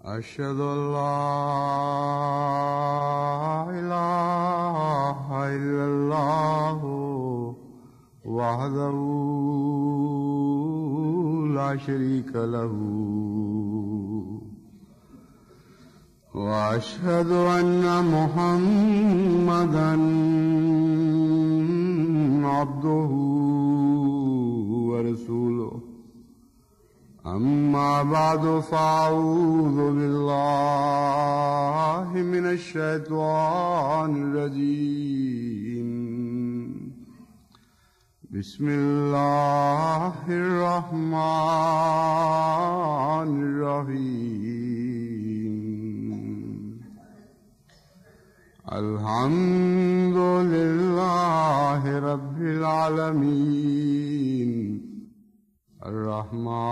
أشهد أن لا إله إلا الله وحده لا شريك له وأشهد أن محمدا عبده ورسوله أما بعد فأعوذ بالله من الشيطان الرجيم بسم الله الرحمن الرحيم الحمد لله رب العالمين الرحمن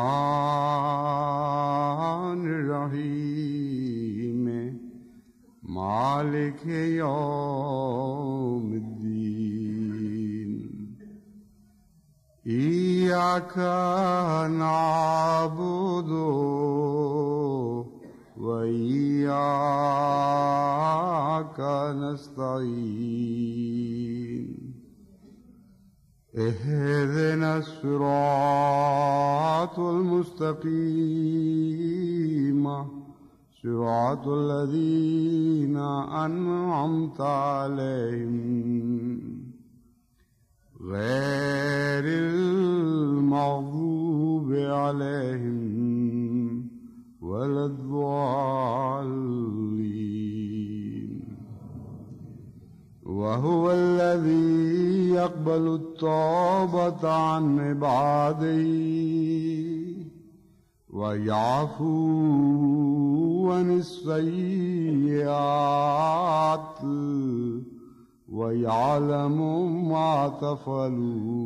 الرحيم مالك يوم الدين إياك نعبد وإياك نستعين اهدنا الصراط المستقيم صراط الذين أنعمت عليهم غير المغضوب عليهم ولا الضالين وهو الذي يقبل التوبة عن عباده ويعفو عن السيئات ويعلم ما تفعلون.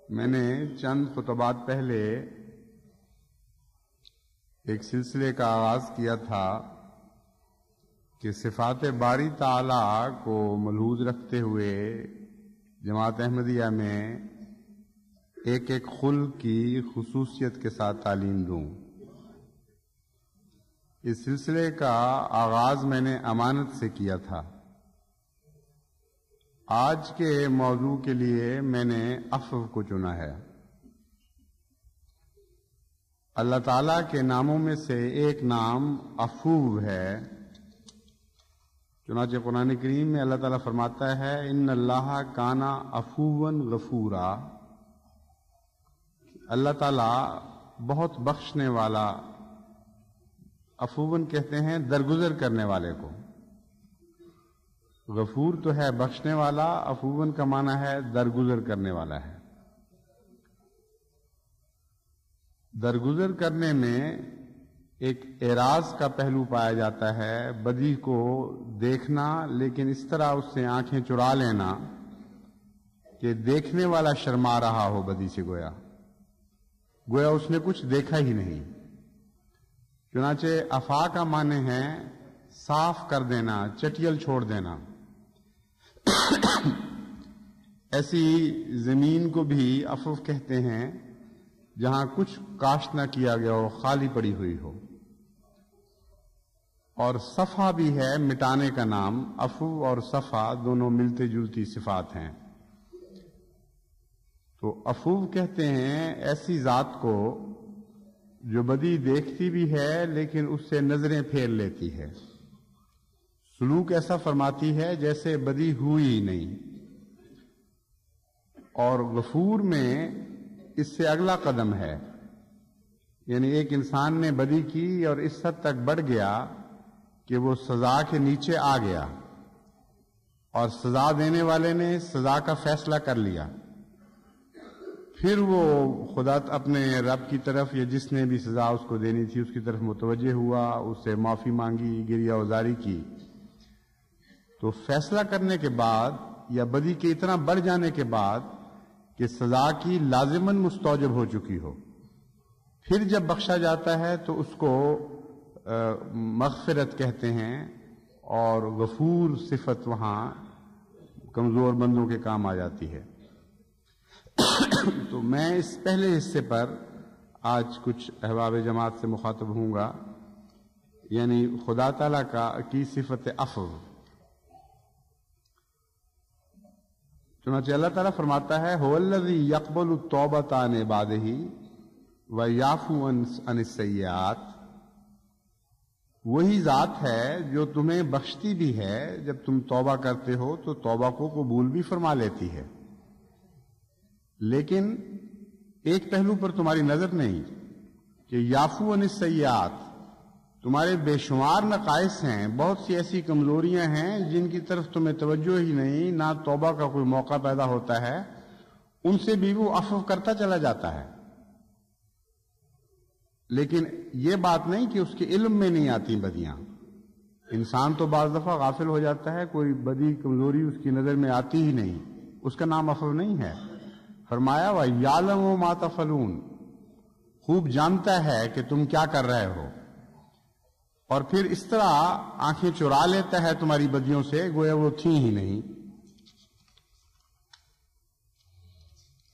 میں نے چند خطبات پہلے ایک سلسلے کا آغاز کیا تھا کہ صفات باری تعالیٰ کو ملحوظ رکھتے ہوئے جماعت احمدیہ میں ایک ایک خلق کی خصوصیت کے ساتھ تعلیم دوں. اس سلسلے کا آغاز میں نے امانت سے کیا تھا. آج کے موضوع کے لیے میں نے عفو کو چنا ہے. اللہ تعالیٰ کے ناموں میں سے ایک نام عفو ہے. چنانچہ قرآن کریم میں اللہ تعالیٰ فرماتا ہے ان اللہ کانا عفوا غفورا. اللہ تعالیٰ بہت بخشنے والا، عفوا کہتے ہیں درگزر کرنے والے کو. غفور تو ہے بخشنے والا، عفوا کا معنی ہے درگزر کرنے والا ہے. درگزر کرنے میں ایک اعراض کا پہلو پایا جاتا ہے، بدی کو دیکھنا لیکن اس طرح اس سے آنکھیں چرا لینا کہ دیکھنے والا شرما رہا ہو بدی سے، گویا اس نے کچھ دیکھا ہی نہیں. چنانچہ عفا کا معنی ہے صاف کر دینا، چٹیل چھوڑ دینا. ایسی زمین کو بھی عفو کہتے ہیں جہاں کچھ کاشت نہ کیا گیا ہو، خالی پڑی ہوئی ہو. اور صفا بھی ہے مٹانے کا نام. عفو اور صفا دونوں ملتے جلتی صفات ہیں. تو عفو کہتے ہیں ایسی ذات کو جو بدی دیکھتی بھی ہے لیکن اس سے نظریں پھیر لیتی ہے، سلوک ایسا فرماتی ہے جیسے بدی ہوئی نہیں. اور غفور میں اس سے اگلا قدم ہے، یعنی ایک انسان نے بدی کی اور اس حد تک بڑھ گیا کہ وہ سزا کے نیچے آ گیا اور سزا دینے والے نے سزا کا فیصلہ کر لیا. پھر وہ خدا اپنے رب کی طرف یا جس نے بھی سزا اس کو دینی تھی اس کی طرف متوجہ ہوا، اس سے معافی مانگی، گریہ وزاری کی. تو فیصلہ کرنے کے بعد یا بدی کے اتنا بڑھ جانے کے بعد کہ سزا کی لازماً مستوجب ہو چکی ہو، پھر جب بخشا جاتا ہے تو اس کو مغفرت کہتے ہیں. اور غفور صفت وہاں کمزور بندوں کے کام آ جاتی ہے. تو میں اس پہلے حصے پر آج کچھ احباب جماعت سے مخاطب ہوں گا، یعنی خدا تعالیٰ کی صفت عفو۔ چنانچہ اللہ تعالیٰ فرماتا ہے هو الذی یقبل التوبۃ عن عبادہ ویعفو عن السیئات، وہی ذات ہے جو تمہیں بخشتی بھی ہے، جب تم توبہ کرتے ہو تو توبہ کو قبول بھی فرما لیتی ہے، لیکن ایک پہلو پر تمہاری نظر نہیں کہ یعفو عن السیئات، تمہارے بے شمار نقائص ہیں، بہت سی ایسی کمزوریاں ہیں جن کی طرف تمہیں توجہ ہی نہیں، نہ توبہ کا کوئی موقع پیدا ہوتا ہے، ان سے بھی وہ عفو کرتا چلا جاتا ہے۔ لیکن یہ بات نہیں کہ اس کے علم میں نہیں آتی بدیاں، انسان تو بعض دفعہ غافل ہو جاتا ہے، کوئی بدی کمزوری اس کی نظر میں آتی ہی نہیں، اس کا نام عفو نہیں ہے۔ فرمایا وَيَعْلَمُ مَا تَفْعَلُونَ، خوب جانتا ہے کہ تم کیا کر رہے ہو، اور پھر اس طرح آنکھیں چرا لیتا ہے تمہاری بدیوں سے، گویا وہ تھیں ہی نہیں۔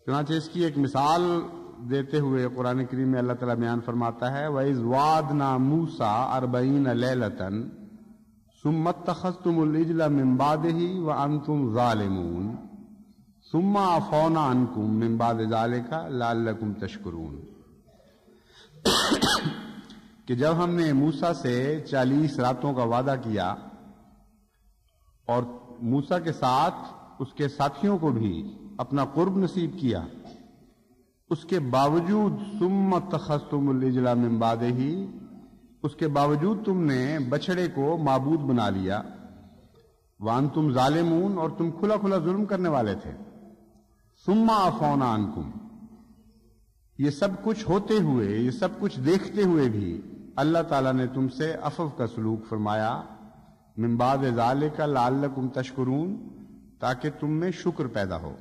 چنانچہ اس کی ایک مثال دیتے ہوئے قرآن کریم میں اللہ تعالیٰ بیان فرماتا ہے وَإِذْ وَعَدْنَا مُوسَىٰ 40 لَيْلَةً ثُمَّ اتَّخَذْتُمُ الْعِجْلَ مِن بَعْدِهِ وَأَنْتُمْ ظَالِمُونَ ثُمَّ عَفَوْنَا عَنْكُم مِّن بَعْدِ ذَلِكَ لَعَلَّكُمْ تَشْكُرُونَ، کہ جب ہم نے موسیٰ سے 40 راتوں کا وعدہ کیا اور موسیٰ کے ساتھ اس کے ساتھیوں کو بھی اپنا قرب نصیب کیا، اس کے باوجود ثم اتخذتم العجل من بعدہ، اس کے باوجود تم نے بچڑے کو معبود بنا لیا، وانتم ظالمون، اور تم کھلا کھلا ظلم کرنے والے تھے، ثم عفونا عنکم، یہ سب کچھ ہوتے ہوئے، یہ سب کچھ دیکھتے ہوئے بھی اللہ تعالیٰ نے تم سے عفو کا سلوک فرمایا، من بعد ذالک لعلکم تشکرون، تاکہ تم میں شکر پیدا ہو۔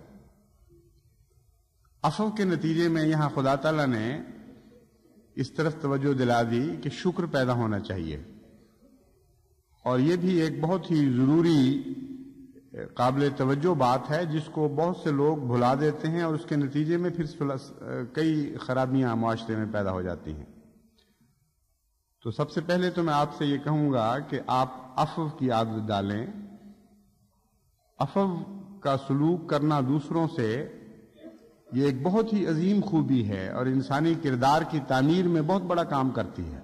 عفو کے نتیجے میں یہاں خدا تعالیٰ نے اس طرف توجہ دلا دی کہ شکر پیدا ہونا چاہیے، اور یہ بھی ایک بہت ہی ضروری قابل توجہ بات ہے جس کو بہت سے لوگ بھلا دیتے ہیں، اور اس کے نتیجے میں پھر کئی خرابیاں معاشرے میں پیدا ہو جاتی ہیں۔ تو سب سے پہلے تو میں آپ سے یہ کہوں گا کہ آپ عفو کی عادت ڈالیں۔ عفو کا سلوک کرنا دوسروں سے یہ ایک بہت ہی عظیم خوبی ہے اور انسانی کردار کی تعمیر میں بہت بڑا کام کرتی ہے۔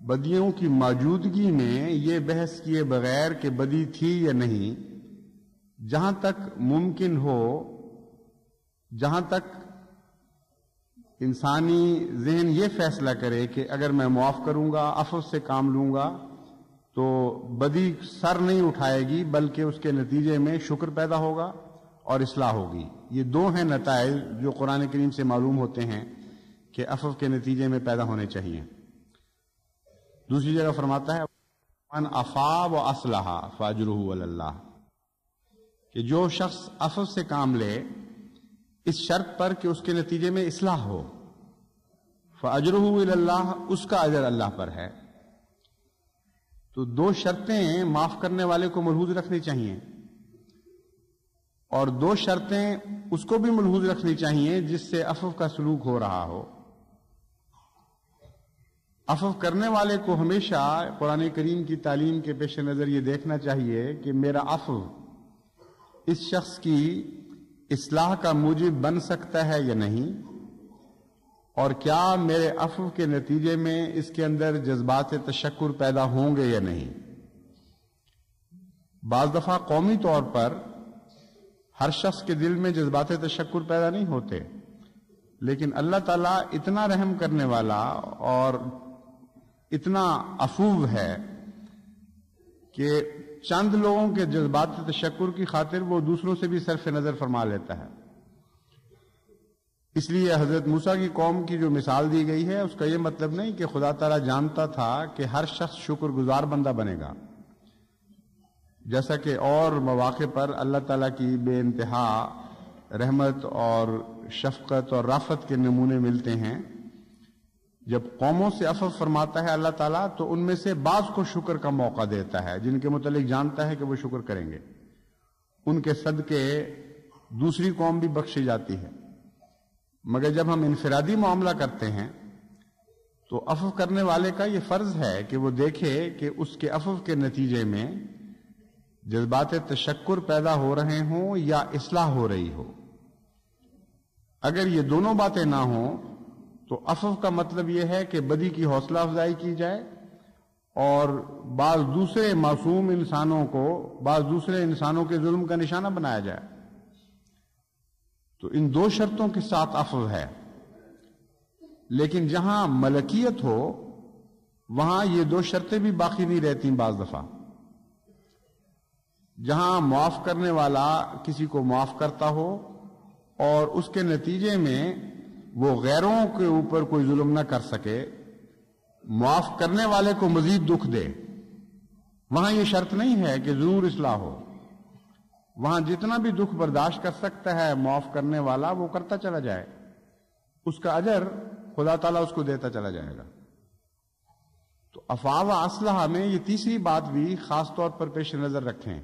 بدیوں کی موجودگی میں یہ بحث کیے بغیر کہ بدی تھی یا نہیں، جہاں تک ممکن ہو، جہاں تک انسانی ذہن یہ فیصلہ کرے کہ اگر میں معاف کروں گا، عفو سے کام لوں گا، تو بدی سر نہیں اٹھائے گی، بلکہ اس کے نتیجے میں شکر پیدا ہوگا اور اصلاح ہوگی۔ یہ دو ہیں نتائج جو قرآن کریم سے معلوم ہوتے ہیں کہ عفو کے نتیجے میں پیدا ہونے چاہیے۔ دوسری جگہ فرماتا ہے من عفا و اصلح فاجرہ علی اللہ، کہ جو شخص عفو سے کام لے اس شرط پر کہ اس کے نتیجے میں اصلاح ہو، فاجرہ علی اللہ، اس کا اجر اللہ پر ہے۔ تو دو شرطیں معاف کرنے والے کو ملحوظ رکھنی چاہیے، اور دو شرطیں اس کو بھی ملحوظ رکھنی چاہیے جس سے عفو کا سلوک ہو رہا ہو۔ عفو کرنے والے کو ہمیشہ قرآن کریم کی تعلیم کے پیش نظر یہ دیکھنا چاہیے کہ میرا عفو اس شخص کی اصلاح کا موجب بن سکتا ہے یا نہیں، اور کیا میرے عفو کے نتیجے میں اس کے اندر جذبات تشکر پیدا ہوں گے یا نہیں۔ بعض دفعہ قومی طور پر ہر شخص کے دل میں جذبات تشکر پیدا نہیں ہوتے، لیکن اللہ تعالیٰ اتنا رحم کرنے والا اور اتنا عفو ہے کہ چند لوگوں کے جذبات تشکر کی خاطر وہ دوسروں سے بھی صرف نظر فرما لیتا ہے۔ اس لیے حضرت موسیٰ کی قوم کی جو مثال دی گئی ہے اس کا یہ مطلب نہیں کہ خدا تعالیٰ جانتا تھا کہ ہر شخص شکر گزار بندہ بنے گا، جیسا کہ اور مواقع پر اللہ تعالیٰ کی بے انتہا رحمت اور شفقت اور رافت کے نمونے ملتے ہیں۔ جب قوموں سے عفو فرماتا ہے اللہ تعالیٰ تو ان میں سے بعض کو شکر کا موقع دیتا ہے، جن کے متعلق جانتا ہے کہ وہ شکر کریں گے، ان کے صدقے دوسری قوم بھی بخشی جاتی ہے۔ مگر جب ہم انفرادی معاملہ کرتے ہیں تو عفو کرنے والے کا یہ فرض ہے کہ وہ دیکھے کہ اس کے عفو کے نتیجے میں جذبات تشکر پیدا ہو رہے ہوں یا اصلاح ہو رہی ہو۔ اگر یہ دونوں باتیں نہ ہوں تو عفو کا مطلب یہ ہے کہ بدی کی حوصلہ افزائی کی جائے اور بعض دوسرے معصوم انسانوں کو بعض دوسرے انسانوں کے ظلم کا نشانہ بنایا جائے۔ تو ان دو شرطوں کے ساتھ عفو ہے، لیکن جہاں ملکیت ہو وہاں یہ دو شرطیں بھی باقی نہیں رہتی۔ بعض دفعہ جہاں معاف کرنے والا کسی کو معاف کرتا ہو اور اس کے نتیجے میں وہ غیروں کے اوپر کوئی ظلم نہ کر سکے، معاف کرنے والے کو مزید دکھ دے، وہاں یہ شرط نہیں ہے کہ ضرور اصلاح ہو۔ وہاں جتنا بھی دکھ برداشت کر سکتا ہے معاف کرنے والا وہ کرتا چلا جائے، اس کا اجر خدا تعالیٰ اس کو دیتا چلا جائے گا۔ تو عفا و اصلاح میں یہ تیسری بات بھی خاص طور پر پیش نظر رکھیں۔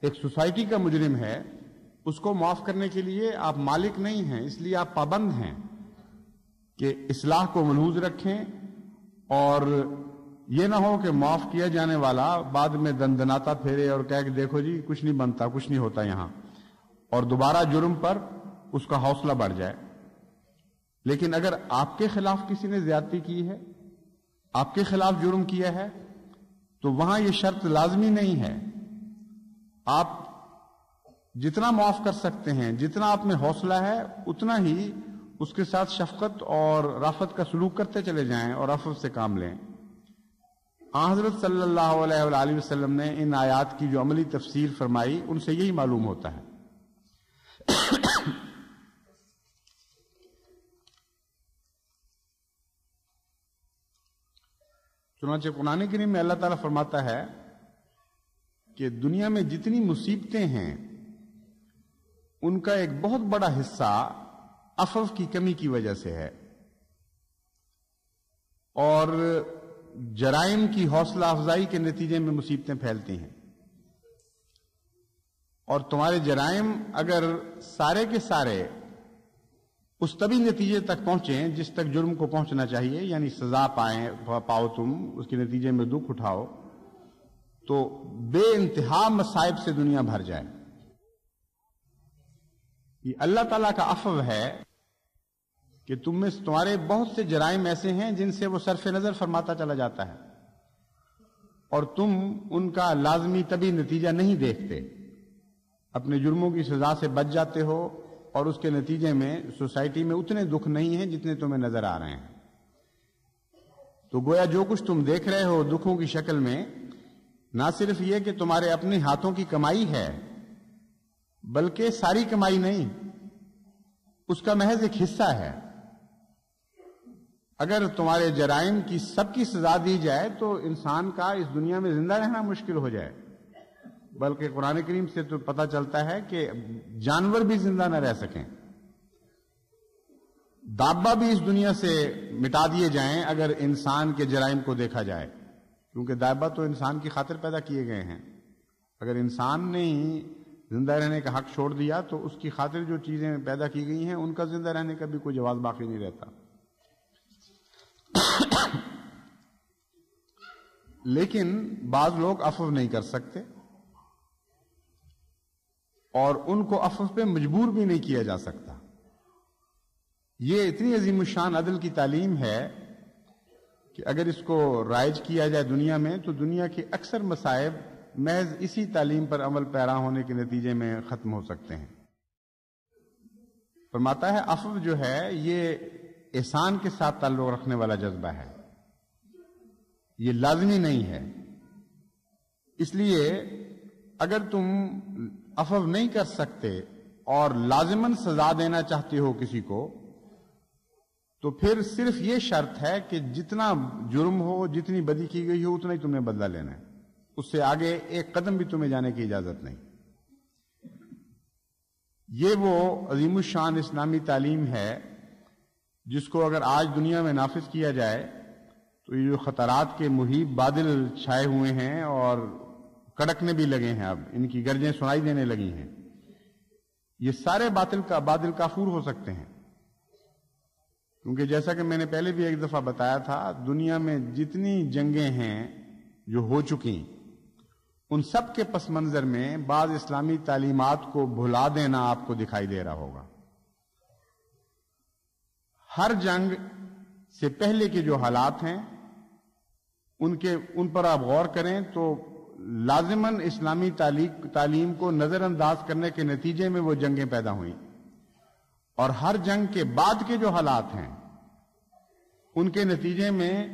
ایک سوسائٹی کا مجرم ہے، اس کو معاف کرنے کے لیے آپ مالک نہیں ہیں، اس لیے آپ پابند ہیں کہ اصلاح کو ملحوظ رکھیں، اور یہ نہ ہو کہ معاف کیا جانے والا بعد میں دندناتا پھیرے اور کہے کہ دیکھو جی کچھ نہیں بنتا، کچھ نہیں ہوتا یہاں، اور دوبارہ جرم پر اس کا حوصلہ بڑھ جائے۔ لیکن اگر آپ کے خلاف کسی نے زیادتی کی ہے، آپ کے خلاف جرم کیا ہے، تو وہاں یہ شرط لازمی نہیں ہے۔ آپ جتنا معاف کر سکتے ہیں، جتنا آپ میں حوصلہ ہے، اتنا ہی اس کے ساتھ شفقت اور رافت کا سلوک کرتے چلے جائیں اور عفو سے کام لیں۔ حضرت صلی اللہ علیہ وآلہ وسلم نے ان آیات کی جو عملی تفسیر فرمائی ان سے یہی معلوم ہوتا ہے۔ چنانچہ قرآن کریم میں اللہ تعالیٰ فرماتا ہے کہ دنیا میں جتنی مصیبتیں ہیں ان کا ایک بہت بڑا حصہ عفو کی کمی کی وجہ سے ہے، اور جرائم کی حوصلہ افزائی کے نتیجے میں مصیبتیں پھیلتی ہیں۔ اور تمہارے جرائم اگر سارے کے سارے اس طبی نتیجے تک پہنچیں جس تک جرم کو پہنچنا چاہیے، یعنی سزا پاؤ تم، اس کے نتیجے میں دکھ اٹھاؤ، تو بے انتہا مصائب سے دنیا بھر جائے۔ یہ اللہ تعالیٰ کا عفو ہے کہ تم میں تمہارے بہت سے جرائم ایسے ہیں جن سے وہ صرف نظر فرماتا چلا جاتا ہے، اور تم ان کا لازمی طبی نتیجہ نہیں دیکھتے، اپنے جرموں کی سزا سے بچ جاتے ہو، اور اس کے نتیجے میں سوسائٹی میں اتنے دکھ نہیں ہیں جتنے تمہیں نظر آ رہے ہیں۔ تو گویا جو کچھ تم دیکھ رہے ہو دکھوں کی شکل میں، نہ صرف یہ کہ تمہارے اپنے ہاتھوں کی کمائی ہے، بلکہ ساری کمائی نہیں، اس کا محض ایک حصہ ہے۔ اگر تمہارے جرائم کی سب کی سزا دی جائے تو انسان کا اس دنیا میں زندہ رہنا مشکل ہو جائے، بلکہ قرآن کریم سے تو پتہ چلتا ہے کہ جانور بھی زندہ نہ رہ سکیں، دابہ بھی اس دنیا سے مٹا دیے جائیں اگر انسان کے جرائم کو دیکھا جائے، کیونکہ دابہ تو انسان کی خاطر پیدا کیے گئے ہیں۔ اگر انسان نے ہی زندہ رہنے کا حق چھوڑ دیا تو اس کی خاطر جو چیزیں پیدا کی گئی ہیں ان کا زندہ رہنے کا بھی کوئی جواز باقی نہیں رہتا۔ لیکن بعض لوگ عفو نہیں کر سکتے، اور ان کو عفو پہ مجبور بھی نہیں کیا جا سکتا۔ یہ اتنی عظیم الشان عدل کی تعلیم ہے کہ اگر اس کو رائج کیا جائے دنیا میں تو دنیا کے اکثر مصائب محض اسی تعلیم پر عمل پیرا ہونے کے نتیجے میں ختم ہو سکتے ہیں۔ فرماتا ہے عفو جو ہے یہ احسان کے ساتھ تعلق رکھنے والا جذبہ ہے، یہ لازمی نہیں ہے۔ اس لیے اگر تم عفو نہیں کر سکتے اور لازماً سزا دینا چاہتے ہو کسی کو، تو پھر صرف یہ شرط ہے کہ جتنا جرم ہو، جتنی بدی کی گئی ہو، اتنا ہی تم نے بدلہ لینا ہے، اس سے آگے ایک قدم بھی تمہیں جانے کی اجازت نہیں۔ یہ وہ عظیم الشان اسلامی تعلیم ہے جس کو اگر آج دنیا میں نافذ کیا جائے تو یہ جو خطرات کے محیط بادل چھائے ہوئے ہیں اور کڑکنے بھی لگے ہیں، اب ان کی گرجیں سنائی دینے لگی ہیں، یہ سارے باطل کافور ہو سکتے ہیں، کیونکہ جیسا کہ میں نے پہلے بھی ایک دفعہ بتایا تھا، دنیا میں جتنی جنگیں ہیں جو ہو چکی، ان سب کے پس منظر میں بعض اسلامی تعلیمات کو بھلا دینا آپ کو دکھائی دے رہا ہوگا۔ ہر جنگ سے پہلے کے جو حالات ہیں ان پر آپ غور کریں تو لازماً اسلامی تعلیم کو نظر انداز کرنے کے نتیجے میں وہ جنگیں پیدا ہوئیں، اور ہر جنگ کے بعد کے جو حالات ہیں ان کے نتیجے میں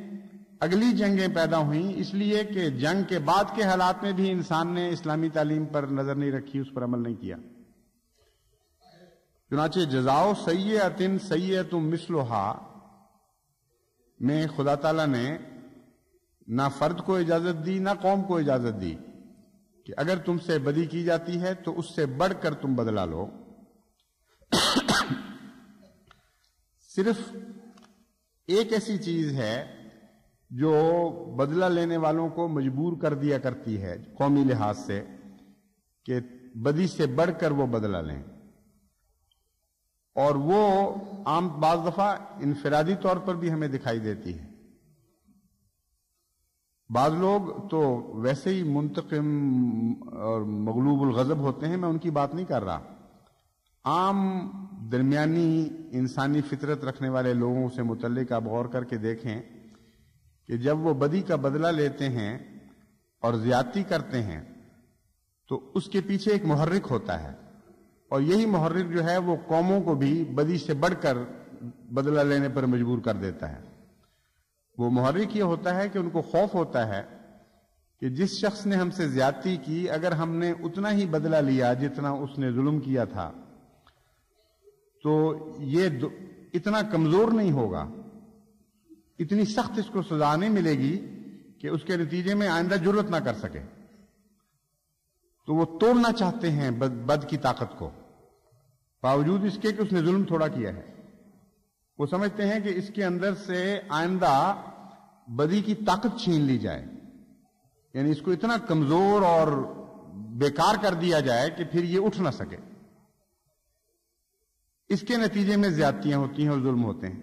اگلی جنگیں پیدا ہوئیں، اس لیے کہ جنگ کے بعد کے حالات میں بھی انسان نے اسلامی تعلیم پر نظر نہیں رکھی، اس پر عمل نہیں کیا۔ چنانچہ جزاؤ سیئۃ سیئۃ مثلھا میں خدا تعالیٰ نے نہ فرد کو اجازت دی نہ قوم کو اجازت دی کہ اگر تم سے بدی کی جاتی ہے تو اس سے بڑھ کر تم بدلہ لو۔ صرف ایک ایسی چیز ہے جو بدلہ لینے والوں کو مجبور کر دیا کرتی ہے قومی لحاظ سے کہ بدی سے بڑھ کر وہ بدلہ لیں، اور وہ عام بعض دفعہ انفرادی طور پر بھی ہمیں دکھائی دیتی ہے۔ بعض لوگ تو ویسے ہی منتقم اور مغلوب الغضب ہوتے ہیں، میں ان کی بات نہیں کر رہا۔ عام درمیانی انسانی فطرت رکھنے والے لوگوں سے متعلق آپ غور کر کے دیکھیں کہ جب وہ بدی کا بدلہ لیتے ہیں اور زیادتی کرتے ہیں تو اس کے پیچھے ایک محرک ہوتا ہے، اور یہی محرک جو ہے وہ قوموں کو بھی بدی سے بڑھ کر بدلہ لینے پر مجبور کر دیتا ہے۔ وہ محرک یہ ہوتا ہے کہ ان کو خوف ہوتا ہے کہ جس شخص نے ہم سے زیادتی کی، اگر ہم نے اتنا ہی بدلہ لیا جتنا اس نے ظلم کیا تھا تو یہ اتنا کمزور نہیں ہوگا، اتنی سخت اس کو سزا نہیں ملے گی کہ اس کے نتیجے میں آئندہ جرأت نہ کر سکے۔ تو وہ توڑنا چاہتے ہیں بد کی طاقت کو، باوجود اس کے کہ اس نے ظلم تھوڑا کیا ہے۔ وہ سمجھتے ہیں کہ اس کے اندر سے آئندہ بدی کی طاقت چھین لی جائے، یعنی اس کو اتنا کمزور اور بیکار کر دیا جائے کہ پھر یہ اٹھ نہ سکے۔ اس کے نتیجے میں زیادتیاں ہوتی ہیں اور ظلم ہوتے ہیں۔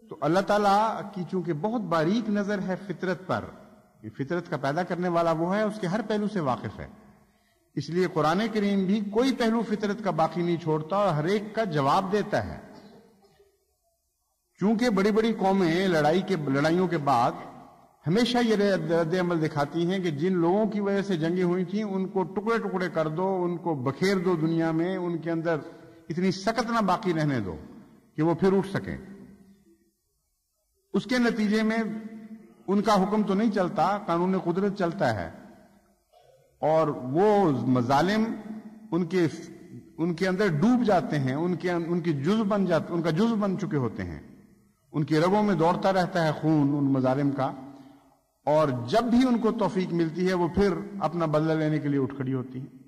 تو اللہ تعالیٰ کی چونکہ بہت باریک نظر ہے فطرت پر، فطرت کا پیدا کرنے والا وہ ہے، اس کے ہر پہلو سے واقف ہے، اس لیے قرآن کریم بھی کوئی پہلو فطرت کا باقی نہیں چھوڑتا اور ہر ایک کا جواب دیتا ہے۔ چونکہ بڑی بڑی قومیں لڑائیوں کے بعد ہمیشہ یہ رد عمل دکھاتی ہیں کہ جن لوگوں کی وجہ سے جنگیں ہوئی تھیں ان کو ٹکڑے ٹکڑے کر دو، ان کو بکھیر دو دنیا میں، ان کے اندر اتنی سکت نہ باقی رہنے دو کہ وہ پھر اٹھ سکیں۔ اس کے نتیجے میں ان کا حکم تو نہیں چلتا، قانون قدرت چلتا ہے، اور وہ مظالم ان کے اندر ڈوب جاتے ہیں، ان کی جزو بن چکے ہوتے ہیں، ان کی رگوں میں دوڑتا رہتا ہے خون ان مظالم کا، اور جب بھی ان کو توفیق ملتی ہے وہ پھر اپنا بدلہ لینے کے لیے اٹھ کھڑی ہوتی ہیں۔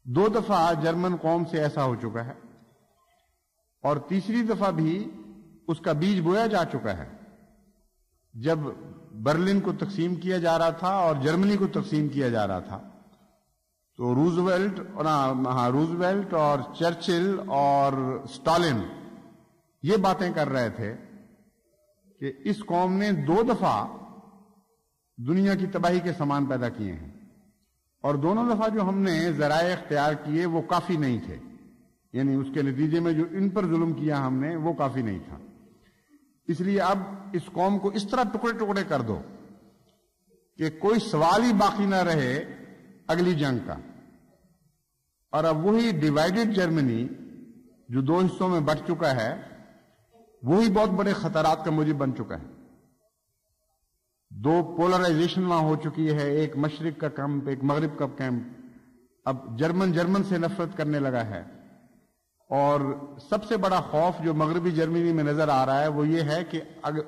2 دفعہ جرمن قوم سے ایسا ہو چکا ہے، اور تیسری دفعہ بھی اس کا بیج بویا جا چکا ہے، جب برلن کو تقسیم کیا جا رہا تھا اور جرمنی کو تقسیم کیا جا رہا تھا، تو روزویلٹ اور چرچل اور سٹالن یہ باتیں کر رہے تھے کہ اس قوم نے 2 دفعہ دنیا کی تباہی کے سامان پیدا کیے ہیں، اور دونوں دفعہ جو ہم نے ذرائع اختیار کیے وہ کافی نہیں تھے، یعنی اس کے نتیجے میں جو ان پر ظلم کیا ہم نے وہ کافی نہیں تھا۔ اس لیے اب اس قوم کو اس طرح ٹکڑے ٹکڑے کر دو کہ کوئی سوال ہی باقی نہ رہے اگلی جنگ کا، اور اب وہی ڈیوائیڈڈ جرمنی جو 2 حصوں میں بٹ چکا ہے وہی بہت بڑے خطرات کا موجب بن چکا ہے۔ 2 پولرائزیشن وہاں ہو چکی ہے، ایک مشرق کا کیمپ ایک مغرب کا کیمپ، اب جرمن سے نفرت کرنے لگا ہے، اور سب سے بڑا خوف جو مغربی جرمنی میں نظر آ رہا ہے وہ یہ ہے کہ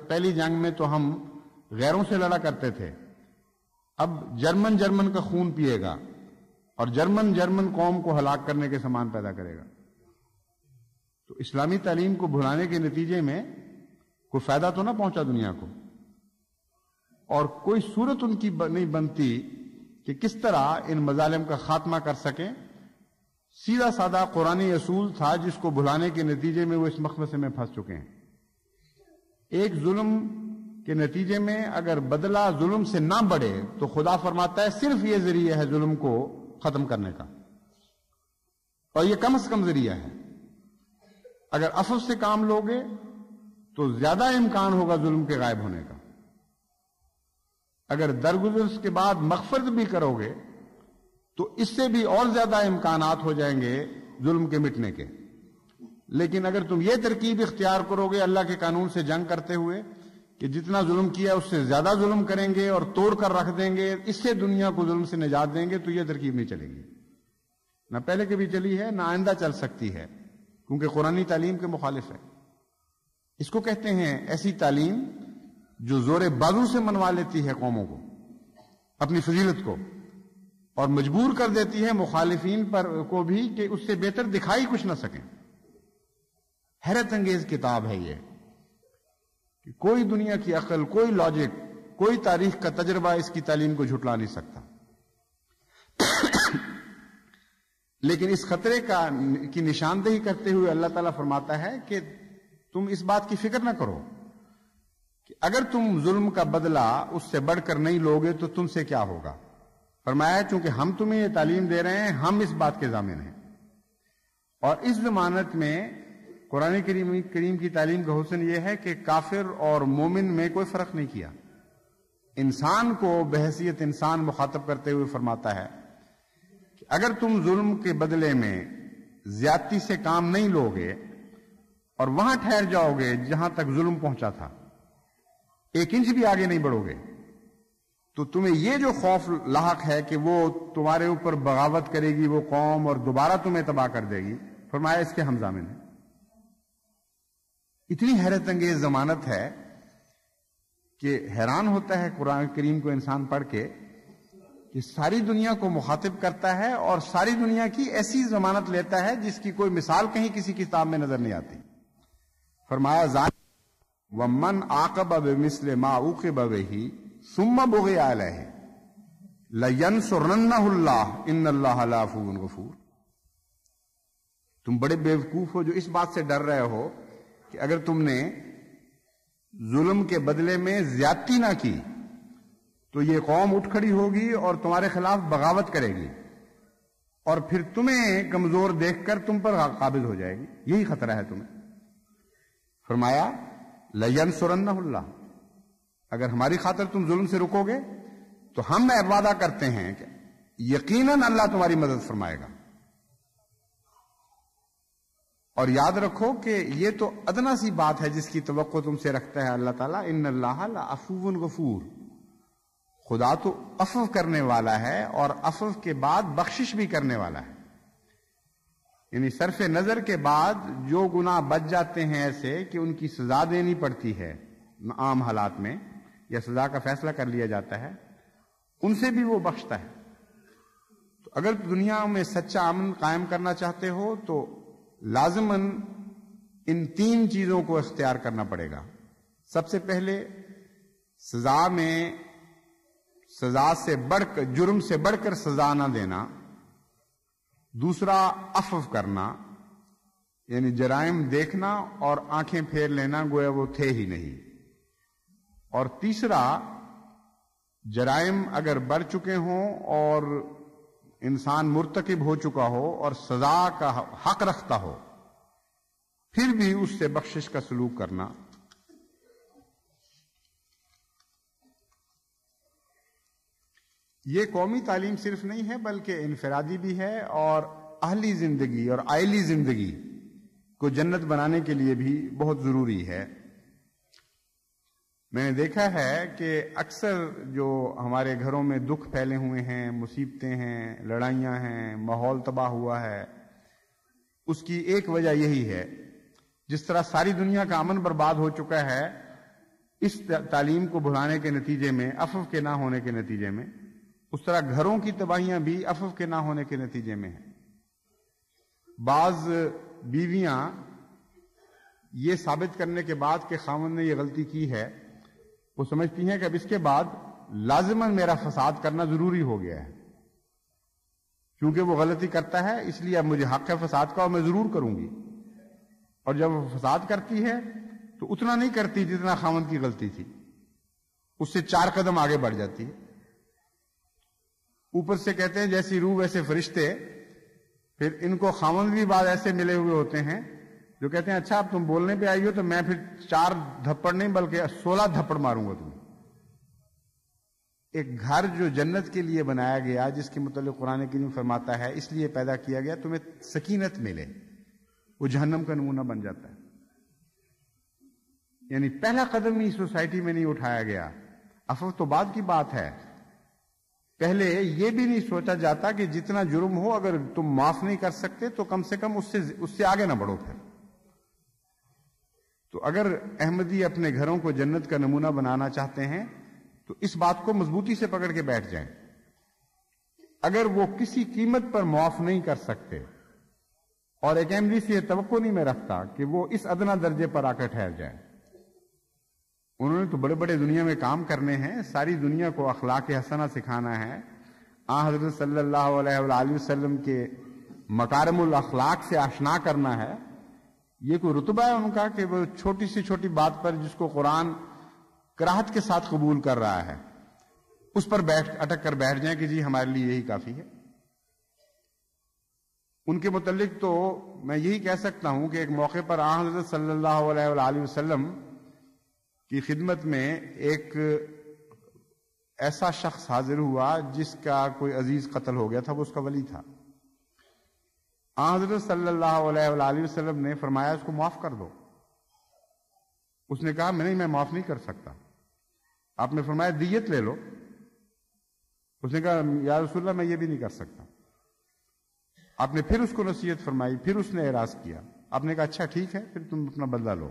پہلی جنگ میں تو ہم غیروں سے لڑا کرتے تھے، اب جرمن کا خون پیے گا اور جرمن قوم کو ہلاک کرنے کے سامان پیدا کرے گا۔ تو اسلامی تعلیم کو بھلانے کے نتیجے میں کوئی فائدہ تو نہ پہنچا دنیا کو، اور کوئی صورت ان کی نہیں بنتی کہ کس طرح ان مظالم کا خاتمہ کر سکیں، سیدھا سادہ قرآنی اصول تھا جس کو بھلانے کے نتیجے میں وہ اس مخمصے میں پھنس چکے ہیں۔ ایک ظلم کے نتیجے میں اگر بدلہ ظلم سے نہ بڑھے تو خدا فرماتا ہے صرف یہ ذریعہ ہے ظلم کو ختم کرنے کا، اور یہ کم از کم ذریعہ ہے۔ اگر عفو سے کام لوگے تو زیادہ امکان ہوگا ظلم کے غائب ہونے کا۔ اگر درگزر کے بعد مغفرت بھی کرو گے تو اس سے بھی اور زیادہ امکانات ہو جائیں گے ظلم کے مٹنے کے۔ لیکن اگر تم یہ ترکیب اختیار کرو گے اللہ کے قانون سے جنگ کرتے ہوئے کہ جتنا ظلم کیا اس سے زیادہ ظلم کریں گے اور توڑ کر رکھ دیں گے، اس سے دنیا کو ظلم سے نجات دیں گے، تو یہ ترکیب نہیں چلے گی، نہ پہلے کبھی چلی ہے نہ آئندہ چل سکتی ہے، کیونکہ قرآنی تعلیم کے مخالف ہے۔ اس کو کہتے ہیں ایسی تعلیم جو زور بازو سے منوا لیتی ہے قوموں کو اپنی فضیلت کو، اور مجبور کر دیتی ہے مخالفین پر کو بھی کہ اس سے بہتر دکھائی کچھ نہ سکیں۔ حیرت انگیز کتاب ہے یہ کہ کوئی دنیا کی عقل، کوئی لاجک، کوئی تاریخ کا تجربہ اس کی تعلیم کو جھٹلا نہیں سکتا۔ لیکن اس خطرے کی نشاندہی کرتے ہوئے اللہ تعالیٰ فرماتا ہے کہ تم اس بات کی فکر نہ کرو کہ اگر تم ظلم کا بدلہ اس سے بڑھ کر نہیں لوگے تو تم سے کیا ہوگا۔ فرمایا چونکہ ہم تمہیں یہ تعلیم دے رہے ہیں، ہم اس بات کے ضامن ہیں۔ اور اس ضمانت میں قرآن کریم کی تعلیم کا حسن یہ ہے کہ کافر اور مومن میں کوئی فرق نہیں کیا۔ انسان کو بحیثیت انسان مخاطب کرتے ہوئے فرماتا ہے کہ اگر تم ظلم کے بدلے میں زیادتی سے کام نہیں لوگے اور وہاں ٹھہر جاؤ گے جہاں تک ظلم پہنچا تھا، ایک انچ بھی آگے نہیں بڑھو گے، تو تمہیں یہ جو خوف لاحق ہے کہ وہ تمہارے اوپر بغاوت کرے گی وہ قوم اور دوبارہ تمہیں تباہ کر دے گی، فرمایا اس کے ہم ضامن ہیں۔ اتنی حیرت انگیز ضمانت ہے کہ حیران ہوتا ہے قرآن کریم کو انسان پڑھ کے کہ ساری دنیا کو مخاطب کرتا ہے اور ساری دنیا کی ایسی ضمانت لیتا ہے جس کی کوئی مثال کہیں کسی کتاب میں نظر نہیں آتی۔ فرمایا وَمَنْ عَاقَبَ بِمِثْلِ مَا عُوقِبَ بِهِ ثُمَّ بُغِيَ عَلَيْهِ لَيَنْصُرَنَّهُ اللَّهُ إِنَّ اللَّهَ لَعَفُوٌّ غَفُورٌ۔ تم بڑے بیوقوف ہو جو اس بات سے ڈر رہے ہو کہ اگر تم نے ظلم کے بدلے میں زیادتی نہ کی تو یہ قوم اٹھ کھڑی ہوگی اور تمہارے خلاف بغاوت کرے گی اور پھر تمہیں کمزور دیکھ کر تم پر قابض ہو جائے گی، یہی خطرہ ہے تمہیں۔ فرمایا لَيَنْصُرَنَّهُ اللَّهُ، اگر ہماری خاطر تم ظلم سے رکو گے تو ہم وعدہ کرتے ہیں کہ یقیناً اللہ تمہاری مدد فرمائے گا۔ اور یاد رکھو کہ یہ تو ادنا سی بات ہے جس کی توقع تم سے رکھتا ہے اللہ تعالیٰ، ان اللہ لعفو غفور، خدا تو عفو کرنے والا ہے اور عفو کے بعد بخشش بھی کرنے والا ہے۔ یعنی صرف نظر کے بعد جو گناہ بچ جاتے ہیں ایسے کہ ان کی سزا دینی پڑتی ہے عام حالات میں یا سزا کا فیصلہ کر لیا جاتا ہے، ان سے بھی وہ بخشتا ہے۔ تو اگر دنیا میں سچا امن قائم کرنا چاہتے ہو تو لازماً ان تین چیزوں کو اختیار کرنا پڑے گا۔ سب سے پہلے سزا سے بڑھ کر، جرم سے بڑھ کر سزا نہ دینا۔ دوسرا عفو کرنا، یعنی جرائم دیکھنا اور آنکھیں پھیر لینا گویا وہ تھے ہی نہیں۔ اور تیسرا، جرائم اگر بڑھ چکے ہوں اور انسان مرتکب ہو چکا ہو اور سزا کا حق رکھتا ہو، پھر بھی اس سے بخشش کا سلوک کرنا۔ یہ قومی تعلیم صرف نہیں ہے بلکہ انفرادی بھی ہے، اور اہلی زندگی اور عائلی زندگی کو جنت بنانے کے لیے بھی بہت ضروری ہے۔ میں نے دیکھا ہے کہ اکثر جو ہمارے گھروں میں دکھ پھیلے ہوئے ہیں، مصیبتیں ہیں، لڑائیاں ہیں، ماحول تباہ ہوا ہے، اس کی ایک وجہ یہی ہے۔ جس طرح ساری دنیا کا امن برباد ہو چکا ہے اس تعلیم کو بھلانے کے نتیجے میں، عفو کے نہ ہونے کے نتیجے میں، اس طرح گھروں کی تباہیاں بھی عفو کے نہ ہونے کے نتیجے میں ہیں۔ بعض بیویاں یہ ثابت کرنے کے بعد کہ خاوند نے یہ غلطی کی ہے، وہ سمجھتی ہیں کہ اب اس کے بعد لازماً میرا فساد کرنا ضروری ہو گیا ہے، کیونکہ وہ غلطی کرتا ہے اس لیے اب مجھے حق ہے فساد کا اور میں ضرور کروں گی. اور جب وہ فساد کرتی ہے تو اتنا نہیں کرتی جتنا خاوند کی غلطی تھی، اس سے 4 قدم آگے بڑھ جاتی ہے. اوپر سے کہتے ہیں جیسی روح ویسے فرشتے. پھر ان کو خاوند بھی بعد ایسے ملے ہوئے ہوتے ہیں جو کہتے ہیں اچھا اب تم بولنے پہ آئی ہو تو میں پھر 4 دھپڑ نہیں بلکہ 16 دھپڑ ماروں گا تمہیں. ایک گھر جو جنت کے لیے بنایا گیا، جس کے متعلق قرآن کریم فرماتا ہے اس لیے پیدا کیا گیا تمہیں سکینت ملے، وہ جہنم کا نمونہ بن جاتا ہے. یعنی پہلا قدم ہی سوسائٹی میں نہیں اٹھایا گیا. عفو تو بعد کی بات ہے. پہلے یہ بھی نہیں سوچا جاتا کہ جتنا جرم ہو اگر تم معاف نہیں کر سکتے تو کم سے کم اس سے آگے نہ بڑھو. پھر تو اگر احمدی اپنے گھروں کو جنت کا نمونہ بنانا چاہتے ہیں تو اس بات کو مضبوطی سے پکڑ کے بیٹھ جائیں. اگر وہ کسی قیمت پر معاف نہیں کر سکتے، اور ایک احمدی سے یہ توقع نہیں میں رکھتا کہ وہ اس ادنا درجے پر آ کر ٹھہر جائے. انہوں نے تو بڑے بڑے دنیا میں کام کرنے ہیں، ساری دنیا کو اخلاق حسنہ سکھانا ہے، حضرت صلی اللہ علیہ وآلہ وسلم کے مکارم الاخلاق سے آشنا کرنا ہے. یہ کوئی رتبہ ہے ان کا کہ وہ چھوٹی سے چھوٹی بات پر جس کو قرآن کراہت کے ساتھ قبول کر رہا ہے اس پر اٹک کر بیٹھ جائیں کہ جی ہمارے لیے یہی کافی ہے. ان کے متعلق تو میں یہی کہہ سکتا ہوں کہ ایک موقع پر حضرت صلی اللہ علیہ وآلہ وسلم کی خدمت میں ایک ایسا شخص حاضر ہوا جس کا کوئی عزیز قتل ہو گیا تھا، وہ اس کا ولی تھا. حضرت صلی اللہ علیہ وآلہ وسلم نے فرمایا اس کو معاف کر دو. اس نے کہا میں معاف نہیں کر سکتا. آپ نے فرمایا دیت لے لو. اس نے کہا یا رسول اللہ میں یہ بھی نہیں کر سکتا. آپ نے پھر اس کو نصیحت فرمائی، پھر اس نے اعراض کیا. آپ نے کہا اچھا ٹھیک ہے پھر تم اپنا بدلہ لو.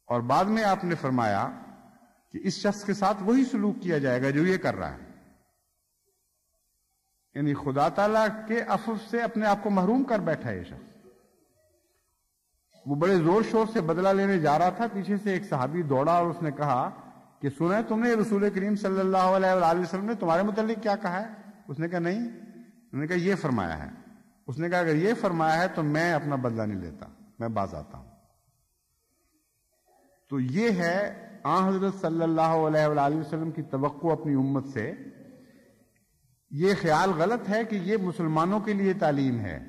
اور بعد میں آپ نے فرمایا کہ اس شخص کے ساتھ وہی سلوک کیا جائے گا جو یہ کر رہا ہے. یعنی خدا تعالیٰ کے عفو سے اپنے آپ کو محروم کر بیٹھا ہے یہ شخص. وہ بڑے زور شور سے بدلہ لینے جا رہا تھا، پیچھے سے ایک صحابی دوڑا اور اس نے کہا کہ سنا تم نے رسول کریم صلی اللہ علیہ وآلہ وسلم نے تمہارے متعلق کیا کہا ہے؟ اس نے کہا نہیں. انہوں نے کہا یہ فرمایا ہے. اس نے کہا اگر یہ فرمایا ہے تو میں اپنا بدلہ نہیں لیتا، میں باز آتا ہوں. تو یہ ہے حضرت صلی اللہ علیہ وآلہ وسلم کی توقع اپنی امت سے. یہ خیال غلط ہے کہ یہ مسلمانوں کے لیے تعلیم ہے.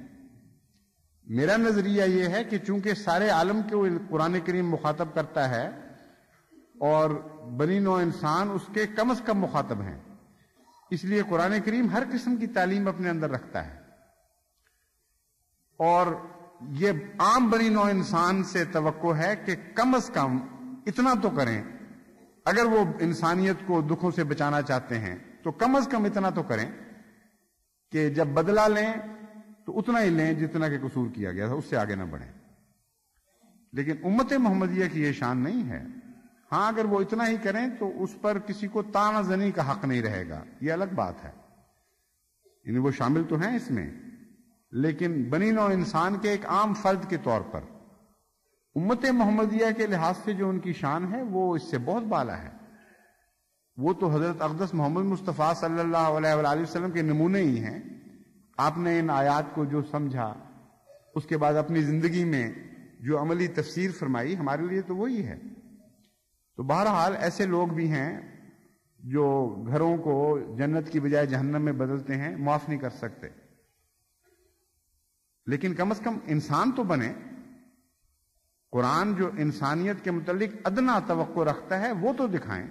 میرا نظریہ یہ ہے کہ چونکہ سارے عالم کے قرآن کریم مخاطب کرتا ہے اور بنی نوع انسان اس کے کم از کم مخاطب ہیں، اس لیے قرآن کریم ہر قسم کی تعلیم اپنے اندر رکھتا ہے. اور یہ عام بنی نوع انسان سے توقع ہے کہ کم از کم اتنا تو کریں. اگر وہ انسانیت کو دکھوں سے بچانا چاہتے ہیں تو کم از کم اتنا تو کریں کہ جب بدلہ لیں تو اتنا ہی لیں جتنا کہ قصور کیا گیا تھا، اس سے آگے نہ بڑھیں. لیکن امت محمدیہ کی یہ شان نہیں ہے. ہاں اگر وہ اتنا ہی کریں تو اس پر کسی کو طعنہ زنی کا حق نہیں رہے گا، یہ الگ بات ہے. یعنی وہ شامل تو ہیں اس میں، لیکن بنی نوع انسان کے ایک عام فرد کے طور پر امت محمدیہ کے لحاظ سے جو ان کی شان ہے وہ اس سے بہت بالا ہے. وہ تو حضرت اقدس محمد مصطفیٰ صلی اللہ علیہ وآلہ وسلم کے نمونے ہی ہیں. آپ نے ان آیات کو جو سمجھا اس کے بعد اپنی زندگی میں جو عملی تفسیر فرمائی، ہمارے لیے تو وہی ہے. تو بہرحال ایسے لوگ بھی ہیں جو گھروں کو جنت کی بجائے جہنم میں بدلتے ہیں، معاف نہیں کر سکتے. لیکن کم از کم انسان تو بنے. قرآن جو انسانیت کے متعلق ادنا توقع رکھتا ہے وہ تو دکھائیں.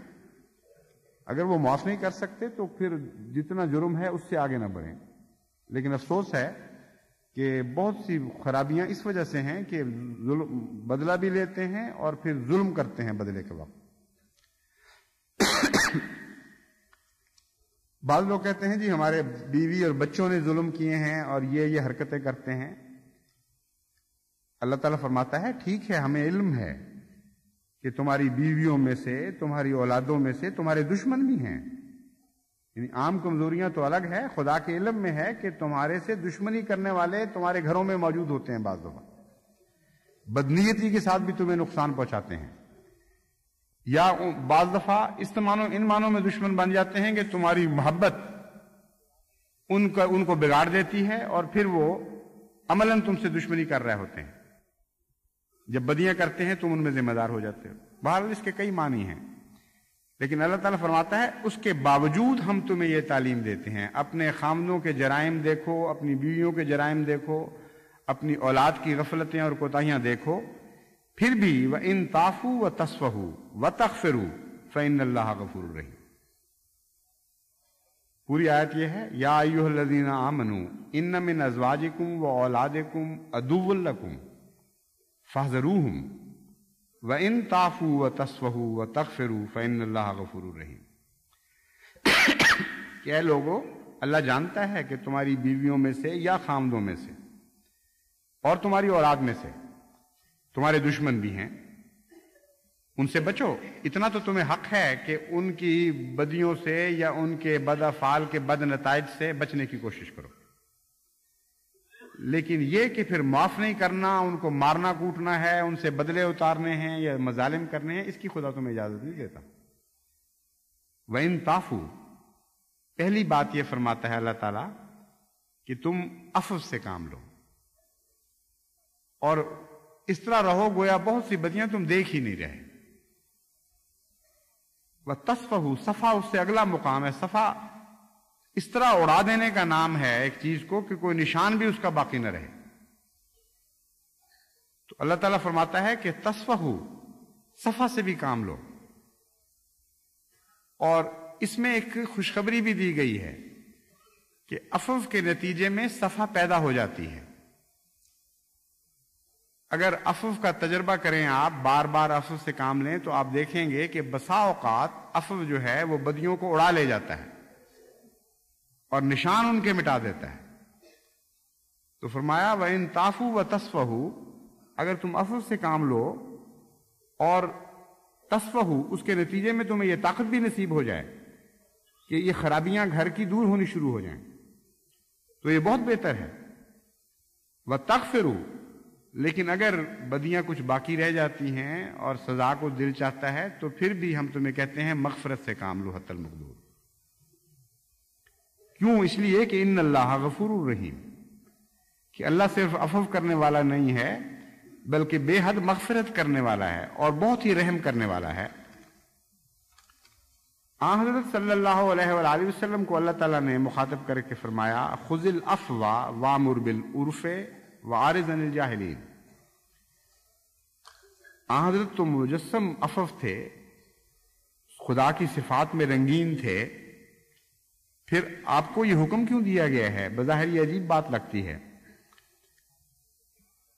اگر وہ معاف نہیں کر سکتے تو پھر جتنا جرم ہے اس سے آگے نہ بڑھیں. لیکن افسوس ہے کہ بہت سی خرابیاں اس وجہ سے ہیں کہ بدلہ بھی لیتے ہیں اور پھر ظلم کرتے ہیں بدلے کے وقت. بعض لوگ کہتے ہیں جی ہمارے بیوی اور بچوں نے ظلم کیے ہیں اور یہ حرکتیں کرتے ہیں. اللہ تعالیٰ فرماتا ہے ٹھیک ہے ہمیں علم ہے کہ تمہاری بیویوں میں سے، تمہاری اولادوں میں سے تمہارے دشمن بھی ہیں. یعنی عام کمزوریاں تو الگ ہے، خدا کے علم میں ہے کہ تمہارے سے دشمنی کرنے والے تمہارے گھروں میں موجود ہوتے ہیں. بعض دفعہ بدنیتی کے ساتھ بھی تمہیں نقصان پہنچاتے ہیں، یا بعض دفعہ ان معنوں میں دشمن بن جاتے ہیں کہ تمہاری محبت ان کو بگاڑ دیتی ہے اور پھر وہ عملاً تم سے دشمنی کر رہے ہوتے ہیں. جب بدیاں کرتے ہیں تم ان میں ذمہ دار ہو جاتے ہو. بہرحال اس کے کئی معنی ہیں، لیکن اللہ تعالیٰ فرماتا ہے اس کے باوجود ہم تمہیں یہ تعلیم دیتے ہیں. اپنے خامدوں کے جرائم دیکھو، اپنی بیویوں کے جرائم دیکھو، اپنی اولاد کی غفلتیں اور کوتاہیاں دیکھو، پھر بھی وَإِن تَعْفُوا وَتَصْفَحُوا وَتَغْفِرُوا فَإِنَّ اللَّهَ غَفُورٌ رَحِيمٌ. پوری آیت یہ ہے یا ایھا الذین آمنوا ان من ازواجکم واولادکم عدو لکم فاحذروہم وان تعفوا وتصفحوا وتغفروا فإن اللہ غفور رحیم. کہ اے لوگو، اللہ جانتا ہے کہ تمہاری بیویوں میں سے یا خامدوں میں سے اور تمہاری اولاد میں سے تمہارے دشمن بھی ہیں، ان سے بچو. اتنا تو تمہیں حق ہے کہ ان کی بدیوں سے یا ان کے بد افعال کے بد نتائج سے بچنے کی کوشش کرو. لیکن یہ کہ پھر معاف نہیں کرنا، ان کو مارنا کوٹنا ہے، ان سے بدلے اتارنے ہیں یا مظالم کرنے ہیں، اس کی خدا تمہیں اجازت نہیں دیتا. وَإِن تَعْفُوا، پہلی بات یہ فرماتا ہے اللہ تعالیٰ کہ تم عفو سے کام لو اور اس طرح رہو گویا بہت سی بدیاں تم دیکھ ہی نہیں رہے. وَتَصْفَحُوا، صفا اس سے اگلا مقام ہے. صفا اس طرح اڑا دینے کا نام ہے ایک چیز کو کہ کوئی نشان بھی اس کا باقی نہ رہے. تو اللہ تعالیٰ فرماتا ہے کہ تصفحوا، صفا سے بھی کام لو. اور اس میں ایک خوشخبری بھی دی گئی ہے کہ عفو کے نتیجے میں صفا پیدا ہو جاتی ہے. اگر عفو کا تجربہ کریں، آپ بار بار عفو سے کام لیں تو آپ دیکھیں گے کہ بسا اوقات عفو جو ہے وہ بدیوں کو اڑا لے جاتا ہے اور نشان ان کے مٹا دیتا ہے. تو فرمایا وَإِن تَعْفُوا وَتَصْفَحُوا، اگر تم عفو سے کام لو اور تصفحوا، اس کے نتیجے میں تمہیں یہ طاقت بھی نصیب ہو جائے کہ یہ خرابیاں گھر کی دور ہونی شروع ہو جائیں، تو یہ بہت بہتر ہے. وَتَغْفِرُوا، لیکن اگر بدیاں کچھ باقی رہ جاتی ہیں اور سزا کو دل چاہتا ہے تو پھر بھی ہم تمہیں کہتے ہیں مغفرت سے کام لو حتی المقدور. کیوں؟ اس لیے کہ ان اللہ غفور الرحیم، کہ اللہ صرف عفو کرنے والا نہیں ہے بلکہ بے حد مغفرت کرنے والا ہے اور بہت ہی رحم کرنے والا ہے. آن حضرت صلی اللہ علیہ وآلہ وسلم کو اللہ تعالیٰ نے مخاطب کر کے فرمایا خذ العفو وامر بالعرف وعارض عن الجاہلین. آن حضرت تو مجسم عفو تھے، خدا کی صفات میں رنگین تھے، پھر آپ کو یہ حکم کیوں دیا گیا ہے؟ بظاہر یہ عجیب بات لگتی ہے،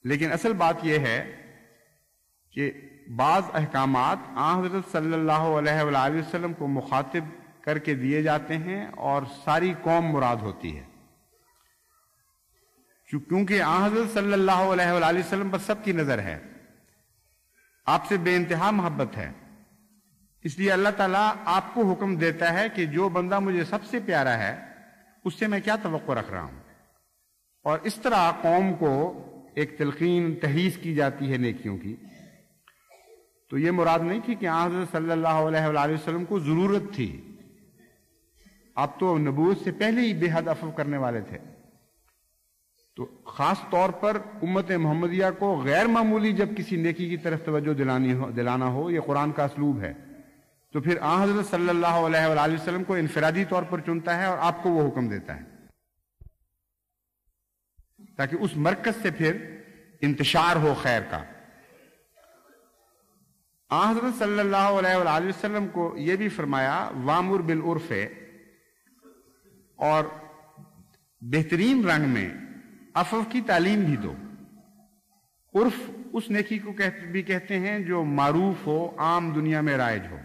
لیکن اصل بات یہ ہے کہ بعض احکامات آن حضرت صلی اللہ علیہ وآلہ وسلم کو مخاطب کر کے دیے جاتے ہیں اور ساری قوم مراد ہوتی ہے، کیونکہ آن حضرت صلی اللہ علیہ وآلہ وسلم پر سب کی نظر ہے، آپ سے بے انتہا محبت ہے. اس لیے اللہ تعالیٰ آپ کو حکم دیتا ہے کہ جو بندہ مجھے سب سے پیارا ہے اس سے میں کیا توقع رکھ رہا ہوں. اور اس طرح قوم کو ایک تلقین تحریض کی جاتی ہے نیکیوں کی. تو یہ مراد نہیں تھی کہ آن حضرت صلی اللہ علیہ وآلہ وسلم کو ضرورت تھی، آپ تو نبوت سے پہلے ہی بے حد عفو کرنے والے تھے. تو خاص طور پر امت محمدیہ کو غیر معمولی جب کسی نیکی کی طرف توجہ دلانا ہو، یہ قرآن کا اسلوب ہے، تو پھر آن حضرت صلی اللہ علیہ وآلہ وسلم کو انفرادی طور پر چنتا ہے اور آپ کو وہ حکم دیتا ہے تاکہ اس مرکز سے پھر انتشار ہو خیر کا. آن حضرت صلی اللہ علیہ وآلہ وسلم کو یہ بھی فرمایا وامر بالعرف، اور بہترین رنگ میں عفو کی تعلیم بھی دو. عرف اس نیکی کو بھی کہتے ہیں جو معروف ہو، عام دنیا میں رائج ہو،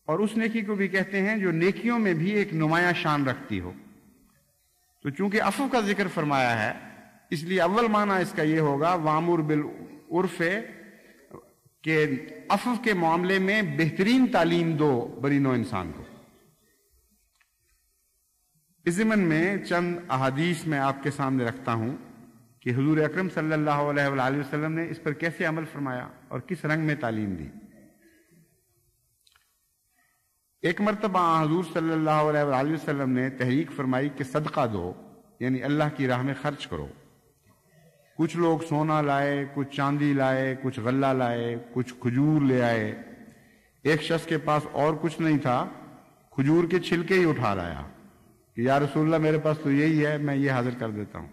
اور اس نیکی کو بھی کہتے ہیں جو نیکیوں میں بھی ایک نمایاں شان رکھتی ہو. تو چونکہ عفو کا ذکر فرمایا ہے اس لیے اول معنی اس کا یہ ہوگا وامر بالعرف، کہ عفو کے معاملے میں بہترین تعلیم دو بنی نوع انسان کو. اس ضمن میں چند احادیث میں آپ کے سامنے رکھتا ہوں کہ حضور اکرم صلی اللہ علیہ وآلہ وسلم نے اس پر کیسے عمل فرمایا اور کس رنگ میں تعلیم دی. ایک مرتبہ حضور صلی اللہ علیہ وآلہ وسلم نے تحریک فرمائی کہ صدقہ دو، یعنی اللہ کی راہ میں خرچ کرو۔ کچھ لوگ سونا لائے، کچھ چاندی لائے، کچھ غلہ لائے، کچھ کھجور لے آئے۔ ایک شخص کے پاس اور کچھ نہیں تھا، کھجور کے چھلکے ہی اٹھا لایا کہ یا رسول اللہ میرے پاس تو یہی ہے، میں یہ حاضر کر دیتا ہوں۔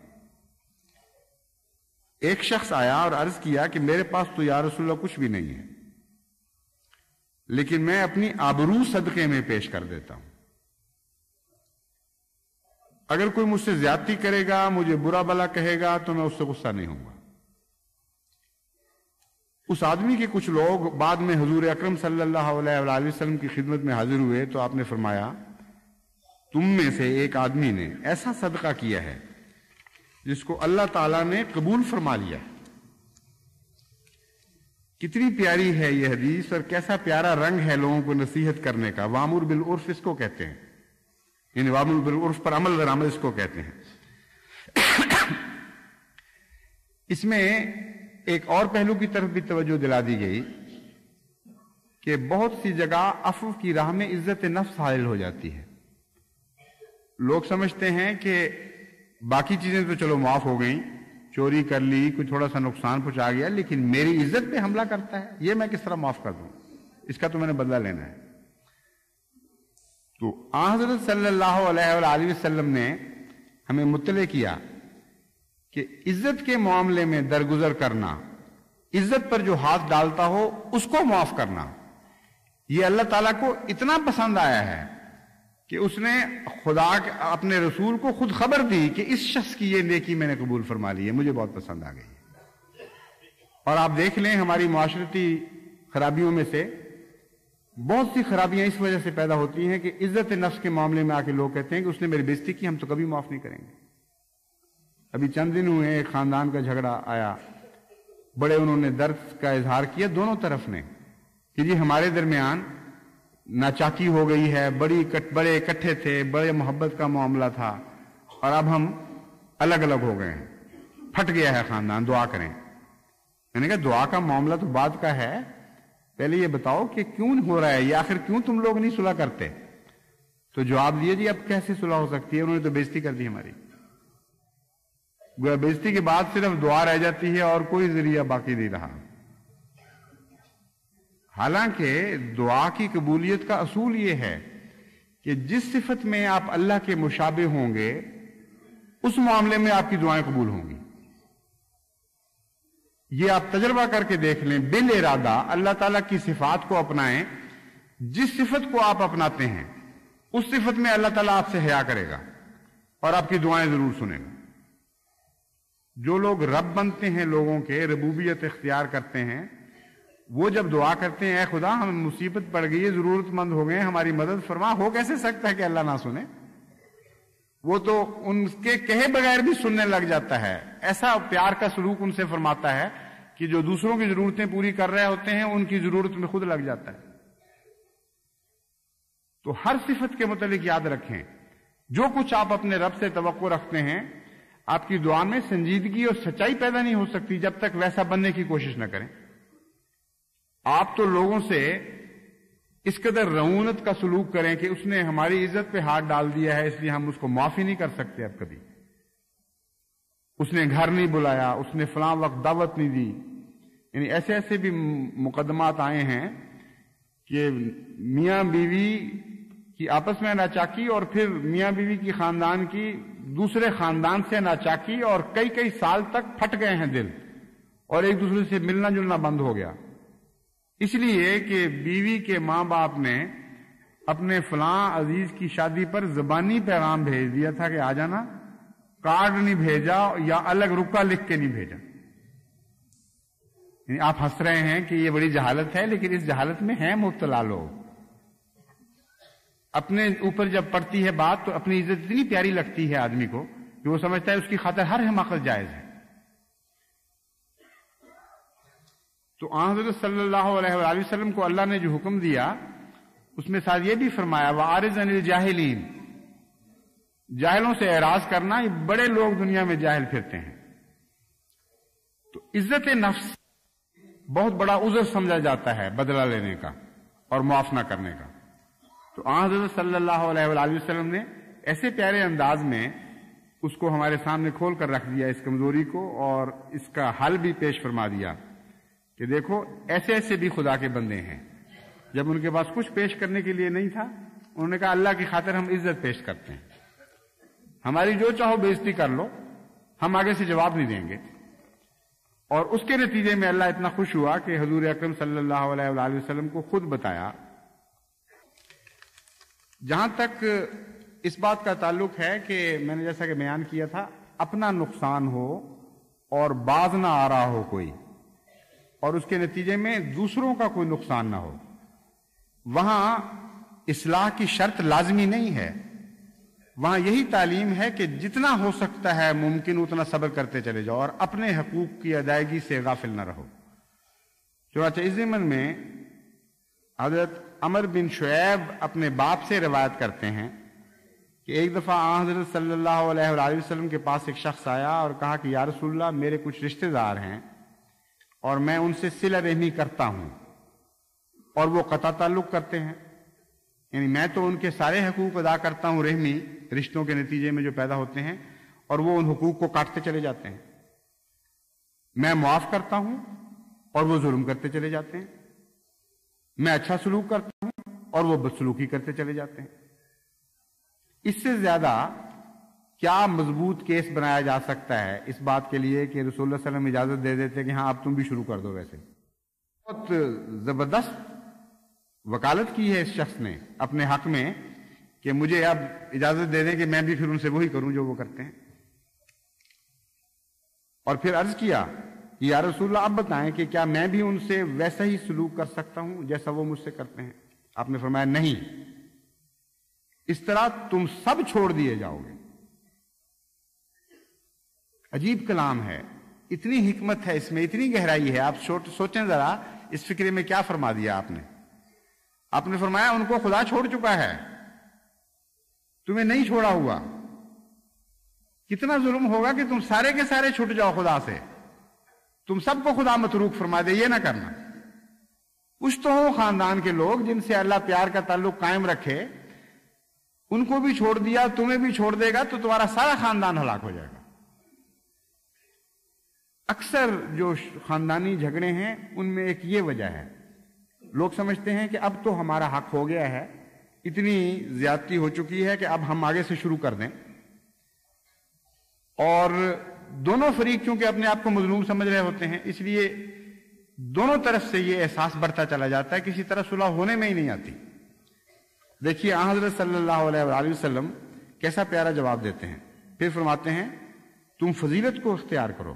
ایک شخص آیا اور عرض کیا کہ میرے پاس تو یا رسول اللہ کچھ بھی نہیں ہے، لیکن میں اپنی آبرو صدقے میں پیش کر دیتا ہوں۔ اگر کوئی مجھ سے زیادتی کرے گا، مجھے برا بلا کہے گا تو میں اس سے غصہ نہیں ہوں گا۔ اس آدمی کے کچھ لوگ بعد میں حضور اکرم صلی اللہ علیہ وآلہ وسلم کی خدمت میں حاضر ہوئے تو آپ نے فرمایا تم میں سے ایک آدمی نے ایسا صدقہ کیا ہے جس کو اللہ تعالیٰ نے قبول فرما لیا۔ کتنی پیاری ہے یہ حدیث اور کیسا پیارا رنگ ہے لوگوں کو نصیحت کرنے کا۔ وامر بالعرف اس کو کہتے ہیں، یعنی وامر بالعرف پر عمل درآمد اس کو کہتے ہیں۔ اس میں ایک اور پہلو کی طرف بھی توجہ دلا دی گئی کہ بہت سی جگہ عفو کی راہ میں عزت نفس حائل ہو جاتی ہے۔ لوگ سمجھتے ہیں کہ باقی چیزیں تو چلو معاف ہو گئیں، چوری کر لی، کوئی تھوڑا سا نقصان پہنچا گیا، لیکن میری عزت پہ حملہ کرتا ہے، یہ میں کس طرح معاف کر دوں، اس کا تو میں نے بدلہ لینا ہے۔ تو حضرت صلی اللہ علیہ وآلہ وسلم نے ہمیں مطلع کیا کہ عزت کے معاملے میں درگزر کرنا، عزت پر جو ہاتھ ڈالتا ہو اس کو معاف کرنا، یہ اللہ تعالیٰ کو اتنا پسند آیا ہے کہ اس نے خدا اپنے رسول کو خود خبر دی کہ اس شخص کی یہ نیکی میں نے قبول فرما لی ہے، مجھے بہت پسند آ گئی۔ اور آپ دیکھ لیں ہماری معاشرتی خرابیوں میں سے بہت سی خرابیاں اس وجہ سے پیدا ہوتی ہیں کہ عزت نفس کے معاملے میں آ کے لوگ کہتے ہیں کہ اس نے میری بےزتی کی، ہم تو کبھی معاف نہیں کریں گے۔ ابھی چند دن ہوئے ایک خاندان کا جھگڑا آیا، بڑے انہوں نے درد کا اظہار کیا دونوں طرف نے کہ جی ہمارے درمیان ناچاکی ہو گئی ہے، بڑے اکٹھے تھے، بڑے محبت کا معاملہ تھا اور اب ہم الگ الگ ہو گئے ہیں، پھٹ گیا ہے خاندان، دعا کریں۔ میں نے کہا دعا کا معاملہ تو بعد کا ہے، پہلے یہ بتاؤ کہ کیوں ہو رہا ہے، یا آخر کیوں تم لوگ نہیں صلح کرتے؟ تو جواب دیا جی اب کیسے صلح ہو سکتی ہے، انہوں نے تو بےزتی کر دی ہماری۔ گویا بےزتی کے بعد صرف دعا رہ جاتی ہے اور کوئی ذریعہ باقی نہیں رہا۔ حالانکہ دعا کی قبولیت کا اصول یہ ہے کہ جس صفت میں آپ اللہ کے مشابہ ہوں گے اس معاملے میں آپ کی دعائیں قبول ہوں گی۔ یہ آپ تجربہ کر کے دیکھ لیں، بالارادہ اللہ تعالیٰ کی صفات کو اپنائیں، جس صفت کو آپ اپناتے ہیں اس صفت میں اللہ تعالیٰ آپ سے حیا کرے گا اور آپ کی دعائیں ضرور سنے گا۔ جو لوگ رب بنتے ہیں، لوگوں کے ربوبیت اختیار کرتے ہیں، وہ جب دعا کرتے ہیں اے خدا ہم مصیبت پڑ گئی ہے، ضرورت مند ہو گئے، ہماری مدد فرما، ہو کیسے سکتا ہے کہ اللہ نہ سنے؟ وہ تو ان کے کہے بغیر بھی سننے لگ جاتا ہے۔ ایسا پیار کا سلوک ان سے فرماتا ہے کہ جو دوسروں کی ضرورتیں پوری کر رہے ہوتے ہیں ان کی ضرورت میں خود لگ جاتا ہے۔ تو ہر صفت کے متعلق یاد رکھیں، جو کچھ آپ اپنے رب سے توقع رکھتے ہیں، آپ کی دعا میں سنجیدگی اور سچائی پیدا نہیں ہو سکتی جب تک ویسا بننے کی کوشش نہ کریں۔ آپ تو لوگوں سے اس قدر رعونت کا سلوک کریں کہ اس نے ہماری عزت پہ ہاتھ ڈال دیا ہے اس لیے ہم اس کو معافی نہیں کر سکتے اب کبھی، اس نے گھر نہیں بلایا، اس نے فلاں وقت دعوت نہیں دی۔ یعنی ایسے ایسے بھی مقدمات آئے ہیں کہ میاں بیوی کی آپس میں ناچاکی اور پھر میاں بیوی کی خاندان کی دوسرے خاندان سے ناچاکی اور کئی کئی سال تک پھٹ گئے ہیں دل اور ایک دوسرے سے ملنا جلنا بند ہو گیا، اس لیے کہ بیوی کے ماں باپ نے اپنے فلاں عزیز کی شادی پر زبانی پیغام بھیج دیا تھا کہ آ جانا، کارڈ نہیں بھیجا یا الگ رکا لکھ کے نہیں بھیجا۔ یعنی آپ ہنس رہے ہیں کہ یہ بڑی جہالت ہے، لیکن اس جہالت میں ہیں مبتلا لوگ۔ اپنے اوپر جب پڑتی ہے بات تو اپنی عزت اتنی پیاری لگتی ہے آدمی کو کہ وہ سمجھتا ہے اس کی خاطر ہر حماقت جائز ہے۔ تو حضرت صلی اللہ علیہ وآلہ وسلم کو اللہ نے جو حکم دیا اس میں ساتھ یہ بھی فرمایا وَأَعْرِضْ عَنِ الْجَاهِلِينَ، جاہلوں سے اعراض کرنا، یہ بڑے لوگ دنیا میں جاہل پھرتے ہیں۔ تو عزت نفس بہت بڑا عذر سمجھا جاتا ہے بدلہ لینے کا اور معاف نہ کرنے کا۔ تو حضرت صلی اللہ علیہ وآلہ وسلم نے ایسے پیارے انداز میں اس کو ہمارے سامنے کھول کر رکھ دیا، اس کمزوری کو، اور اس کا حل بھی پیش فرما دیا کہ دیکھو ایسے ایسے بھی خدا کے بندے ہیں۔ جب ان کے پاس کچھ پیش کرنے کے لیے نہیں تھا، انہوں نے کہا اللہ کی خاطر ہم عزت پیش کرتے ہیں، ہماری جو چاہو بےزتی کر لو، ہم آگے سے جواب نہیں دیں گے۔ اور اس کے نتیجے میں اللہ اتنا خوش ہوا کہ حضور اکرم صلی اللہ علیہ وآلہ وسلم کو خود بتایا۔ جہاں تک اس بات کا تعلق ہے کہ میں نے جیسا کہ بیان کیا تھا، اپنا نقصان ہو اور باز نہ آ رہا ہو کوئی، اور اس کے نتیجے میں دوسروں کا کوئی نقصان نہ ہو، وہاں اصلاح کی شرط لازمی نہیں ہے، وہاں یہی تعلیم ہے کہ جتنا ہو سکتا ہے ممکن اتنا صبر کرتے چلے جاؤ اور اپنے حقوق کی ادائیگی سے غافل نہ رہو۔ چنانچہ اس ضمن میں حضرت عمر بن شعیب اپنے باپ سے روایت کرتے ہیں کہ ایک دفعہ حضرت صلی اللہ علیہ وآلہ وسلم کے پاس ایک شخص آیا اور کہا کہ یا رسول اللہ، میرے کچھ رشتہ دار ہیں اور میں ان سے صلہ رحمی کرتا ہوں اور وہ قطع تعلق کرتے ہیں، یعنی میں تو ان کے سارے حقوق ادا کرتا ہوں رحمی رشتوں کے نتیجے میں جو پیدا ہوتے ہیں، اور وہ ان حقوق کو کاٹتے چلے جاتے ہیں، میں معاف کرتا ہوں اور وہ ظلم کرتے چلے جاتے ہیں، میں اچھا سلوک کرتا ہوں اور وہ بدسلوکی کرتے چلے جاتے ہیں۔ اس سے زیادہ کیا مضبوط کیس بنایا جا سکتا ہے اس بات کے لیے کہ رسول اللہ صلی اللہ علیہ وسلم اجازت دے دیتے کہ ہاں اب تم بھی شروع کر دو؟ ویسے بہت زبردست وکالت کی ہے اس شخص نے اپنے حق میں کہ مجھے اب اجازت دے دیں کہ میں بھی پھر ان سے وہی کروں جو وہ کرتے ہیں۔ اور پھر عرض کیا کہ یا رسول اللہ آپ بتائیں کہ کیا میں بھی ان سے ویسا ہی سلوک کر سکتا ہوں جیسا وہ مجھ سے کرتے ہیں؟ آپ نے فرمایا نہیں، اس طرح تم سب چھوڑ دیے جاؤ گے۔ عجیب کلام ہے، اتنی حکمت ہے اس میں، اتنی گہرائی ہے۔ آپ سوچیں ذرا اس فکرے میں کیا فرما دیا آپ نے فرمایا ان کو خدا چھوڑ چکا ہے، تمہیں نہیں چھوڑا ہوا۔ کتنا ظلم ہوگا کہ تم سارے کے سارے چھوٹ جاؤ خدا سے، تم سب کو خدا متروک فرما دے، یہ نہ کرنا۔ کچھ تو ہو خاندان کے لوگ جن سے اللہ پیار کا تعلق قائم رکھے، ان کو بھی چھوڑ دیا، تمہیں بھی چھوڑ دے گا تو تمہارا سارا خاندان ہلاک ہو جائے گا۔ اکثر جو خاندانی جھگڑے ہیں ان میں ایک یہ وجہ ہے، لوگ سمجھتے ہیں کہ اب تو ہمارا حق ہو گیا ہے، اتنی زیادتی ہو چکی ہے کہ اب ہم آگے سے شروع کر دیں، اور دونوں فریق چونکہ اپنے آپ کو مظلوم سمجھ رہے ہوتے ہیں، اس لیے دونوں طرف سے یہ احساس بڑھتا چلا جاتا ہے، کسی طرح صلح ہونے میں ہی نہیں آتی۔ دیکھیے حضرت صلی اللہ علیہ وآلہ وسلم کیسا پیارا جواب دیتے ہیں، پھر فرماتے ہیں تم فضیلت کو اختیار کرو،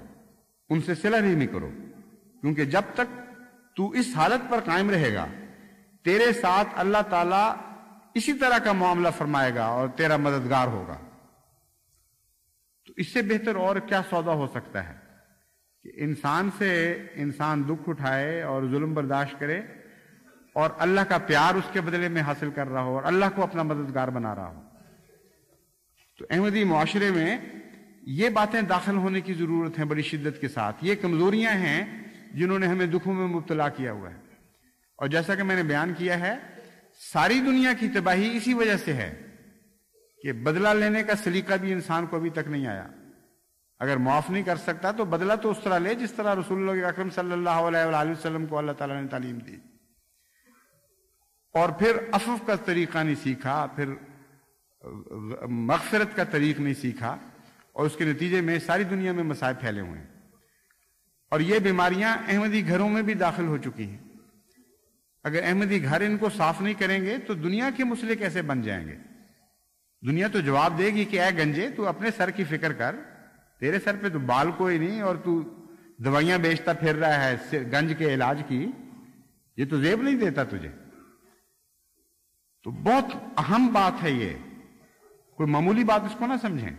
ان سے صلہ رحمی کرو، کیونکہ جب تک تو اس حالت پر قائم رہے گا تیرے ساتھ اللہ تعالیٰ اسی طرح کا معاملہ فرمائے گا اور تیرا مددگار ہوگا۔ تو اس سے بہتر اور کیا سودا ہو سکتا ہے کہ انسان سے انسان دکھ اٹھائے اور ظلم برداشت کرے اور اللہ کا پیار اس کے بدلے میں حاصل کر رہا ہو اور اللہ کو اپنا مددگار بنا رہا ہو۔ تو احمدی معاشرے میں یہ باتیں داخل ہونے کی ضرورت ہے بڑی شدت کے ساتھ۔ یہ کمزوریاں ہیں جنہوں نے ہمیں دکھوں میں مبتلا کیا ہوا ہے، اور جیسا کہ میں نے بیان کیا ہے ساری دنیا کی تباہی اسی وجہ سے ہے کہ بدلہ لینے کا سلیقہ بھی انسان کو ابھی تک نہیں آیا۔ اگر معاف نہیں کر سکتا تو بدلہ تو اس طرح لے جس طرح رسول اللہ اکرم صلی اللہ علیہ وآلہ وسلم کو اللہ تعالیٰ نے تعلیم دی، اور پھر عفو کا طریقہ نہیں سیکھا، پھر مغفرت کا طریق نہیں سیکھا، اور اس کے نتیجے میں ساری دنیا میں مصائب پھیلے ہوئے ہیں، اور یہ بیماریاں احمدی گھروں میں بھی داخل ہو چکی ہیں۔ اگر احمدی گھر ان کو صاف نہیں کریں گے تو دنیا کے مسئلے کیسے بن جائیں گے؟ دنیا تو جواب دے گی کہ اے گنجے تو اپنے سر کی فکر کر، تیرے سر پہ تو بال کوئی نہیں اور تو دوائیاں بیچتا پھر رہا ہے گنج کے علاج کی، یہ تو زیب نہیں دیتا تجھے۔ تو بہت اہم بات ہے یہ، کوئی معمولی بات اس کو نہ سمجھیں۔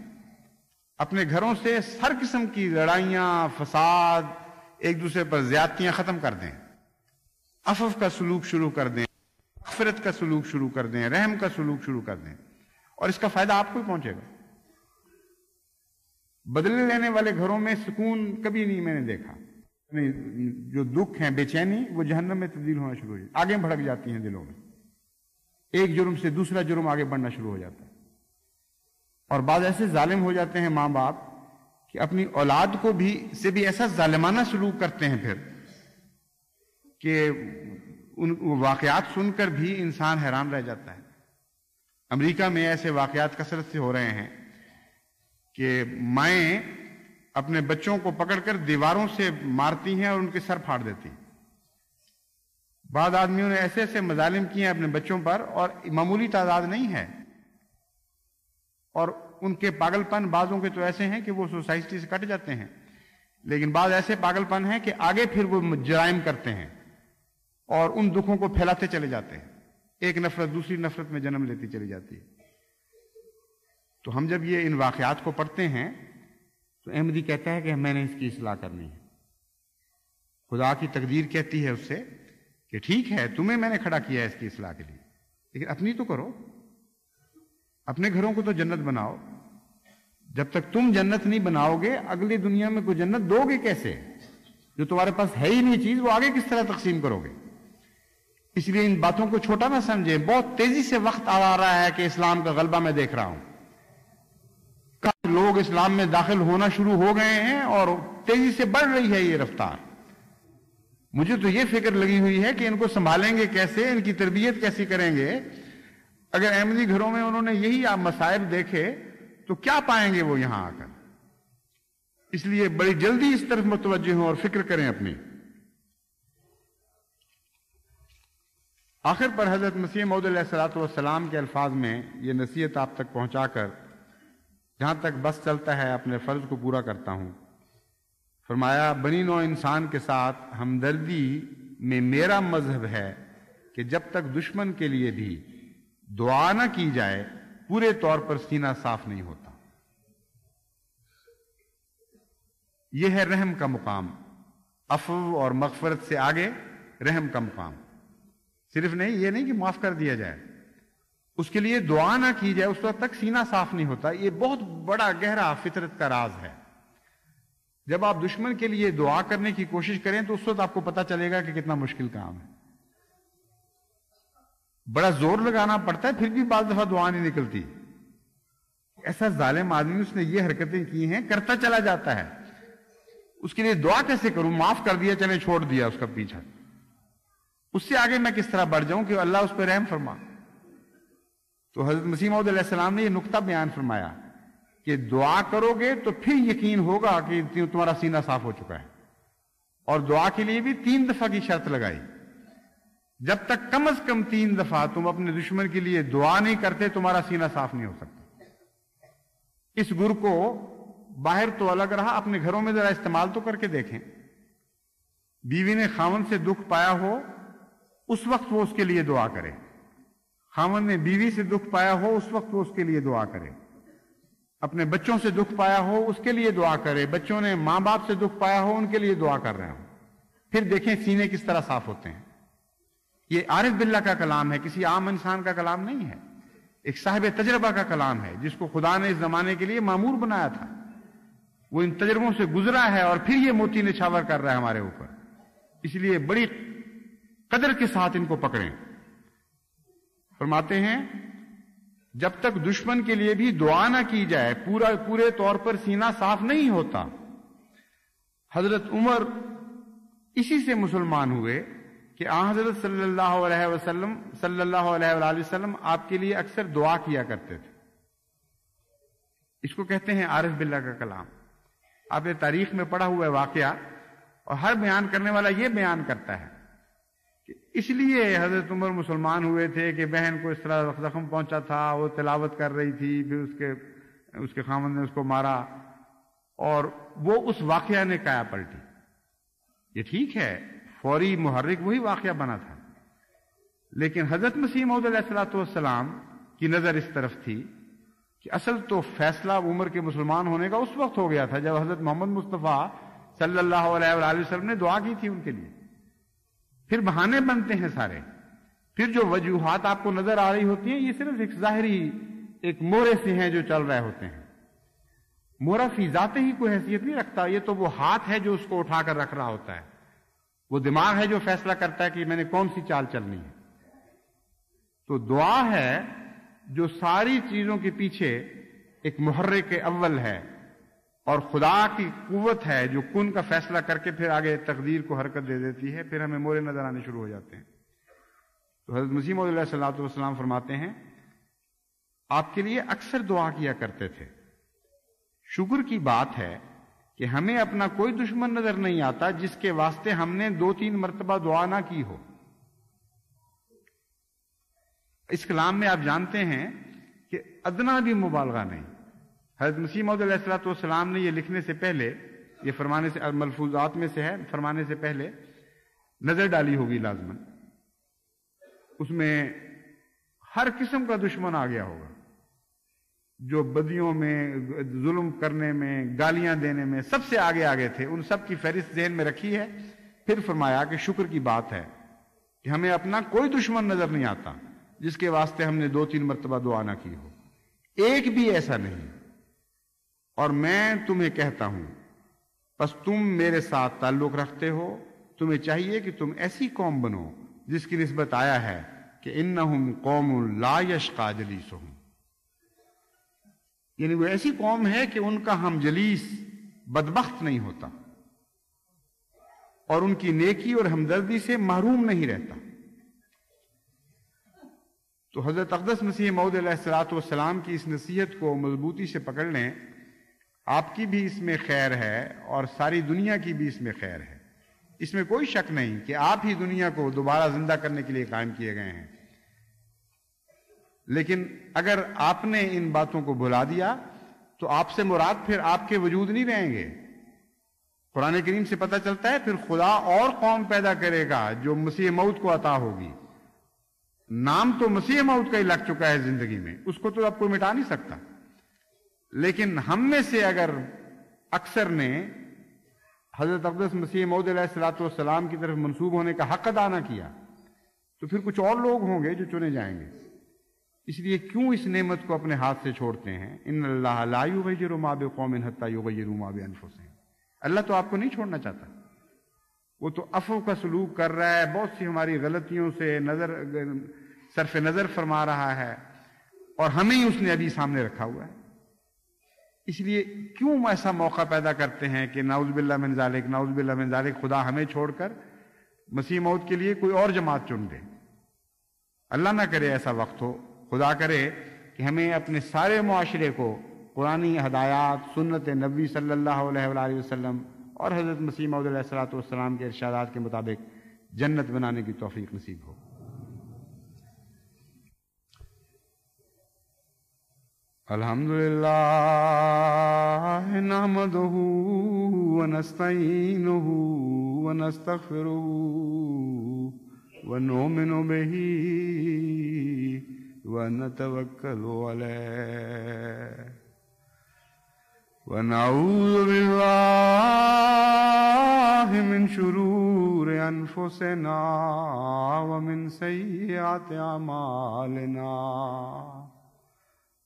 اپنے گھروں سے ہر قسم کی لڑائیاں، فساد، ایک دوسرے پر زیادتیاں ختم کر دیں، عفو کا سلوک شروع کر دیں، مغفرت کا سلوک شروع کر دیں، رحم کا سلوک شروع کر دیں، اور اس کا فائدہ آپ کو ہی پہنچے گا۔ بدلے لینے والے گھروں میں سکون کبھی نہیں میں نے دیکھا، جو دکھ ہیں، بے چینی، وہ جہنم میں تبدیل ہونا شروع ہو جاتی، آگے بھڑک جاتی ہیں دلوں میں۔ ایک جرم سے دوسرا جرم آگے بڑھنا شروع ہو جاتا ہے. اور بعض ایسے ظالم ہو جاتے ہیں ماں باپ کہ اپنی اولاد کو سے بھی ایسا ظالمانہ سلوک کرتے ہیں پھر کہ ان واقعات سن کر بھی انسان حیران رہ جاتا ہے. امریکہ میں ایسے واقعات کثرت سے ہو رہے ہیں کہ مائیں اپنے بچوں کو پکڑ کر دیواروں سے مارتی ہیں اور ان کے سر پھاڑ دیتی. بعض آدمیوں نے ایسے ایسے مظالم کیے ہیں اپنے بچوں پر، اور معمولی تعداد نہیں ہے. اور ان کے پاگل پن بعضوں کے تو ایسے ہیں کہ وہ سوسائٹی سے کٹ جاتے ہیں، لیکن بعض ایسے پاگل پن ہیں کہ آگے پھر وہ جرائم کرتے ہیں اور ان دکھوں کو پھیلاتے چلے جاتے ہیں. ایک نفرت دوسری نفرت میں جنم لیتی چلی جاتی ہے. تو ہم جب یہ ان واقعات کو پڑھتے ہیں تو احمدی کہتا ہے کہ میں نے اس کی اصلاح کرنی ہے. خدا کی تقدیر کہتی ہے اس سے کہ ٹھیک ہے تمہیں میں نے کھڑا کیا ہے اس کی اصلاح کے لیے، لیکن اپنی تو کرو، اپنے گھروں کو تو جنت بناؤ. جب تک تم جنت نہیں بناؤ گے اگلی دنیا میں کوئی جنت دو گے کیسے؟ جو تمہارے پاس ہے ہی نہیں چیز وہ آگے کس طرح تقسیم کرو گے؟ اس لیے ان باتوں کو چھوٹا نہ سمجھیں. بہت تیزی سے وقت آ رہا ہے کہ اسلام کا غلبہ میں دیکھ رہا ہوں. لوگ اسلام میں داخل ہونا شروع ہو گئے ہیں اور تیزی سے بڑھ رہی ہے یہ رفتار. مجھے تو یہ فکر لگی ہوئی ہے کہ ان کو سنبھالیں گے کیسے، ان کی تربیت کیسی کریں گے. اگر احمدی گھروں میں انہوں نے یہی مسائل دیکھے تو کیا پائیں گے وہ یہاں آ کر. اس لیے بڑی جلدی اس طرف متوجہ ہوں اور فکر کریں اپنی. آخر پر حضرت مسیح موعود علیہ الصلوۃ والسلام کے الفاظ میں یہ نصیحت آپ تک پہنچا کر جہاں تک بس چلتا ہے اپنے فرض کو پورا کرتا ہوں. فرمایا بنی نوع انسان کے ساتھ ہمدردی میں میرا مذہب ہے کہ جب تک دشمن کے لیے بھی دعا نہ کی جائے پورے طور پر سینہ صاف نہیں ہوتا. یہ ہے رحم کا مقام. عفو اور مغفرت سے آگے رحم کا مقام. صرف نہیں یہ نہیں کہ معاف کر دیا جائے، اس کے لیے دعا نہ کی جائے اس وقت تک سینہ صاف نہیں ہوتا. یہ بہت بڑا گہرا فطرت کا راز ہے. جب آپ دشمن کے لیے دعا کرنے کی کوشش کریں تو اس وقت آپ کو پتا چلے گا کہ کتنا مشکل کام ہے. بڑا زور لگانا پڑتا ہے پھر بھی بعض دفعہ دعا نہیں نکلتی. ایسا ظالم آدمی اس نے یہ حرکتیں کی ہیں کرتا چلا جاتا ہے. اس کے لیے دعا کیسے کروں؟ معاف کر دیا چلے چھوڑ دیا اس کا پیچھا. اس سے آگے میں کس طرح بڑھ جاؤں کہ اللہ اس پہ رحم فرما. تو حضرت مسیح موعود علیہ السلام نے یہ نقطہ بیان فرمایا کہ دعا کرو گے تو پھر یقین ہوگا کہ تمہارا سینہ صاف ہو چکا ہے. اور دعا کے لیے بھی 3 دفعہ کی شرط لگائی. جب تک کم از کم 3 دفعہ تم اپنے دشمن کے لیے دعا نہیں کرتے تمہارا سینہ صاف نہیں ہو سکتا. اس گر کو باہر تو الگ رہا، اپنے گھروں میں ذرا استعمال تو کر کے دیکھیں. بیوی نے خاوند سے دکھ پایا ہو اس وقت وہ اس کے لیے دعا کرے. خاوند نے بیوی سے دکھ پایا ہو اس وقت وہ اس کے لیے دعا کرے. اپنے بچوں سے دکھ پایا ہو اس کے لیے دعا کرے. بچوں نے ماں باپ سے دکھ پایا ہو ان کے لیے دعا کر رہے ہوں. پھر دیکھیں سینے کس طرح صاف ہوتے ہیں. یہ عارف باللہ کا کلام ہے، کسی عام انسان کا کلام نہیں ہے. ایک صاحب تجربہ کا کلام ہے جس کو خدا نے اس زمانے کے لیے معمور بنایا تھا. وہ ان تجربوں سے گزرا ہے اور پھر یہ موتی نچھاور کر رہا ہے ہمارے اوپر. اس لیے بڑی قدر کے ساتھ ان کو پکڑیں. فرماتے ہیں جب تک دشمن کے لیے بھی دعا نہ کی جائے پورے طور پر سینہ صاف نہیں ہوتا. حضرت عمر اسی سے مسلمان ہوئے کہ حضرت صلی اللہ علیہ وآلہ وسلم آپ کے لیے اکثر دعا کیا کرتے تھے. اس کو کہتے ہیں عارف باللہ کا کلام. آپ نے تاریخ میں پڑھا ہوا ہے واقعہ، اور ہر بیان کرنے والا یہ بیان کرتا ہے کہ اس لیے حضرت عمر مسلمان ہوئے تھے کہ بہن کو اس طرح زخم پہنچا تھا، وہ تلاوت کر رہی تھی، پھر اس کے خاوند نے اس کو مارا اور وہ اس واقعہ نے کایا پلٹی. یہ ٹھیک ہے فوری محرک وہی واقعہ بنا تھا، لیکن حضرت مسیح موعود علیہ الصلوۃ والسلام کی نظر اس طرف تھی کہ اصل تو فیصلہ عمر کے مسلمان ہونے کا اس وقت ہو گیا تھا جب حضرت محمد مصطفیٰ صلی اللہ علیہ وآلہ وسلم نے دعا کی تھی ان کے لیے. پھر بہانے بنتے ہیں سارے. پھر جو وجوہات آپ کو نظر آ رہی ہوتی ہیں یہ صرف ایک ظاہری ایک مورے سے ہیں جو چل رہے ہوتے ہیں. مورا فی ذات ہی کوئی حیثیت نہیں رکھتا. یہ تو وہ ہاتھ ہے جو اس کو اٹھا کر رکھ رہا ہوتا ہے. وہ دماغ ہے جو فیصلہ کرتا ہے کہ میں نے کون سی چال چلنی ہے. تو دعا ہے جو ساری چیزوں کے پیچھے ایک محرک اول ہے اور خدا کی قوت ہے جو کن کا فیصلہ کر کے پھر آگے تقدیر کو حرکت دے دیتی ہے، پھر ہمیں مورے نظر آنے شروع ہو جاتے ہیں۔ تو حضرت مسیح موعود علیہ الصلوۃ والسلام فرماتے ہیں آپ کے لیے اکثر دعا کیا کرتے تھے۔ شکر کی بات ہے کہ ہمیں اپنا کوئی دشمن نظر نہیں آتا جس کے واسطے ہم نے 2-3 مرتبہ دعا نہ کی ہو۔ اس کلام میں آپ جانتے ہیں کہ ادنا بھی مبالغہ نہیں۔ حضرت مسیح موعود علیہ الصلوۃ والسلام نے یہ لکھنے سے پہلے، یہ فرمانے سے ملفوظات میں سے ہے، فرمانے سے پہلے نظر ڈالی ہوگی لازماً، اس میں ہر قسم کا دشمن آ گیا ہوگا جو بدیوں میں، ظلم کرنے میں، گالیاں دینے میں سب سے آگے آگے تھے، ان سب کی فہرست ذہن میں رکھی ہے۔ پھر فرمایا کہ شکر کی بات ہے کہ ہمیں اپنا کوئی دشمن نظر نہیں آتا جس کے واسطے ہم نے 2-3 مرتبہ دعا نہ کی ہو، ایک بھی ایسا نہیں۔ اور میں تمہیں کہتا ہوں بس تم میرے ساتھ تعلق رکھتے ہو، تمہیں چاہیے کہ تم ایسی قوم بنو جس کی نسبت آیا ہے کہ انہم قوم لا یشقی جلیسہم، یعنی وہ ایسی قوم ہے کہ ان کا ہم جلیس بدبخت نہیں ہوتا اور ان کی نیکی اور ہمدردی سے محروم نہیں رہتا۔ تو حضرت اقدس مسیح موعود علیہ الصلوۃ والسلام کی اس نصیحت کو مضبوطی سے پکڑ لیں، آپ کی بھی اس میں خیر ہے اور ساری دنیا کی بھی اس میں خیر ہے۔ اس میں کوئی شک نہیں کہ آپ ہی دنیا کو دوبارہ زندہ کرنے کے لیے قائم کیے گئے ہیں، لیکن اگر آپ نے ان باتوں کو بھلا دیا تو آپ سے مراد پھر آپ کے وجود نہیں رہیں گے۔ قرآن کریم سے پتہ چلتا ہے پھر خدا اور قوم پیدا کرے گا جو مسیح موعود کو عطا ہوگی۔ نام تو مسیح موعود کا ہی لگ چکا ہے زندگی میں، اس کو تو اب کوئی مٹا نہیں سکتا، لیکن ہم میں سے اگر اکثر نے حضرت اقدس مسیح موعود علیہ الصلوۃ والسلام کی طرف منسوب ہونے کا حق ادا نہ کیا تو پھر کچھ اور لوگ ہوں گے جو چنے جائیں گے۔ اس لیے کیوں اس نعمت کو اپنے ہاتھ سے چھوڑتے ہیں؟ ان اللہ لا یغیر ما بقوم حتی یغیروا ما بانفسہم، اللہ تو آپ کو نہیں چھوڑنا چاہتا، وہ تو عفو کا سلوک کر رہا ہے، بہت سی ہماری غلطیوں سے صرف نظر فرما رہا ہے اور ہمیں ہی اس نے ابھی سامنے رکھا ہوا ہے۔ اس لیے کیوں ایسا موقع پیدا کرتے ہیں کہ نعوذ باللہ من ذالک، نعوذ باللہ من ذالک، خدا ہمیں چھوڑ کر مسیح موعود کے لیے کوئی اور جماعت چن لے۔ اللہ نہ کرے ایسا وقت ہو، خدا کرے کہ ہمیں اپنے سارے معاشرے کو قرآنی ہدایات، سنت نبی صلی اللہ علیہ وآلہ وسلم اور حضرت مسیح موعود علیہ الصلوۃ والسلام کے ارشادات کے مطابق جنت بنانے کی توفیق نصیب ہو۔ الحمدللہ نحمدہ ونستعینہ ونستغفرہ ونؤمن بہ ونتوکل علیہ ونعوذ باللہ من شرور انفسنا ومن سیئات اعمالنا،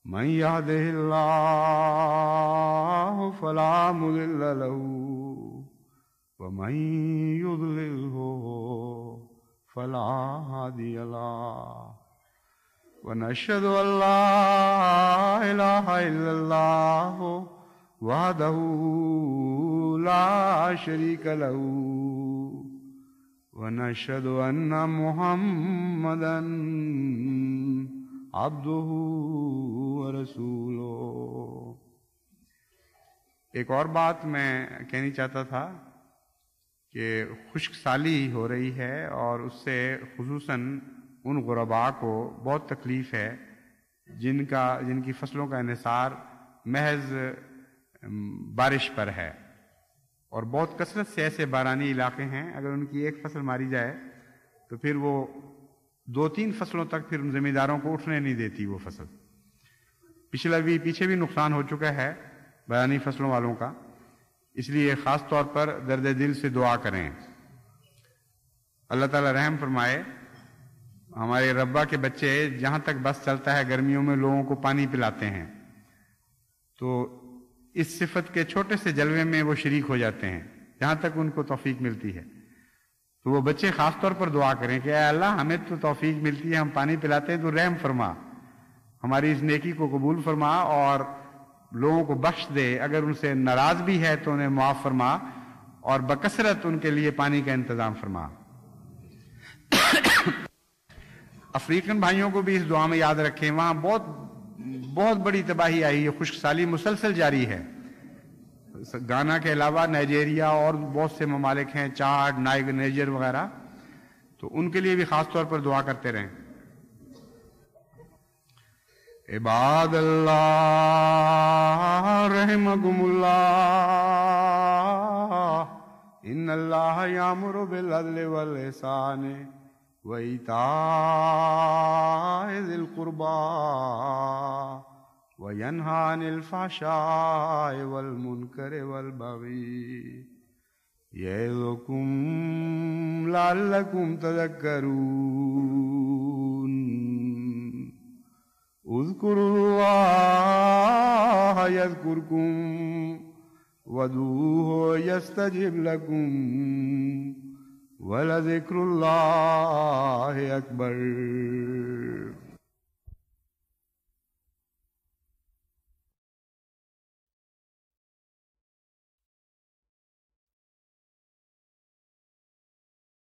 من يهده الله فلا مضل له ومن يضلله فلا هادي له، ونشهد أن لا إله إلا الله وحده لا شريك له، ونشهد أن محمدا عبدہ ورسولہ۔ ایک اور بات میں کہنی چاہتا تھا کہ خشک سالی ہو رہی ہے اور اس سے خصوصاً ان غرباء کو بہت تکلیف ہے جن کی فصلوں کا انحصار محض بارش پر ہے، اور بہت کثرت سے ایسے بارانی علاقے ہیں اگر ان کی ایک فصل ماری جائے تو پھر وہ 2-3 فصلوں تک پھر ان زمینداروں کو اٹھنے نہیں دیتی وہ فصل۔ پیچھے بھی نقصان ہو چکا ہے بارانی فصلوں والوں کا، اس لیے خاص طور پر درد دل سے دعا کریں، اللہ تعالیٰ رحم فرمائے۔ ہمارے ربا کے بچے جہاں تک بس چلتا ہے گرمیوں میں لوگوں کو پانی پلاتے ہیں، تو اس صفت کے چھوٹے سے جلوے میں وہ شریک ہو جاتے ہیں جہاں تک ان کو توفیق ملتی ہے۔ تو وہ بچے خاص طور پر دعا کریں کہ اے اللہ ہمیں تو توفیق ملتی ہے، ہم پانی پلاتے ہیں، تو رحم فرما، ہماری اس نیکی کو قبول فرما اور لوگوں کو بخش دے، اگر ان سے ناراض بھی ہے تو انہیں معاف فرما اور بکثرت ان کے لیے پانی کا انتظام فرما۔ افریقن بھائیوں کو بھی اس دعا میں یاد رکھیں، وہاں بہت بڑی تباہی آئی ہے، خشک سالی مسلسل جاری ہے۔ گانا کے علاوہ نائجیریا اور بہت سے ممالک ہیں، چاڈ، نائجر وغیرہ، تو ان کے لیے بھی خاص طور پر دعا کرتے رہیں۔ عباد اللہ رحمکم اللہ، ان اللہ یامر بالعدل والاحسان وایتاء ذی القربى وینہی عن الفحشاء والمنکر والبغی یعظکم لعلکم تذکرون۔ اذکروا اللہ یذکرکم وادعوہ یستجب لکم ولذکر اللہ اکبر۔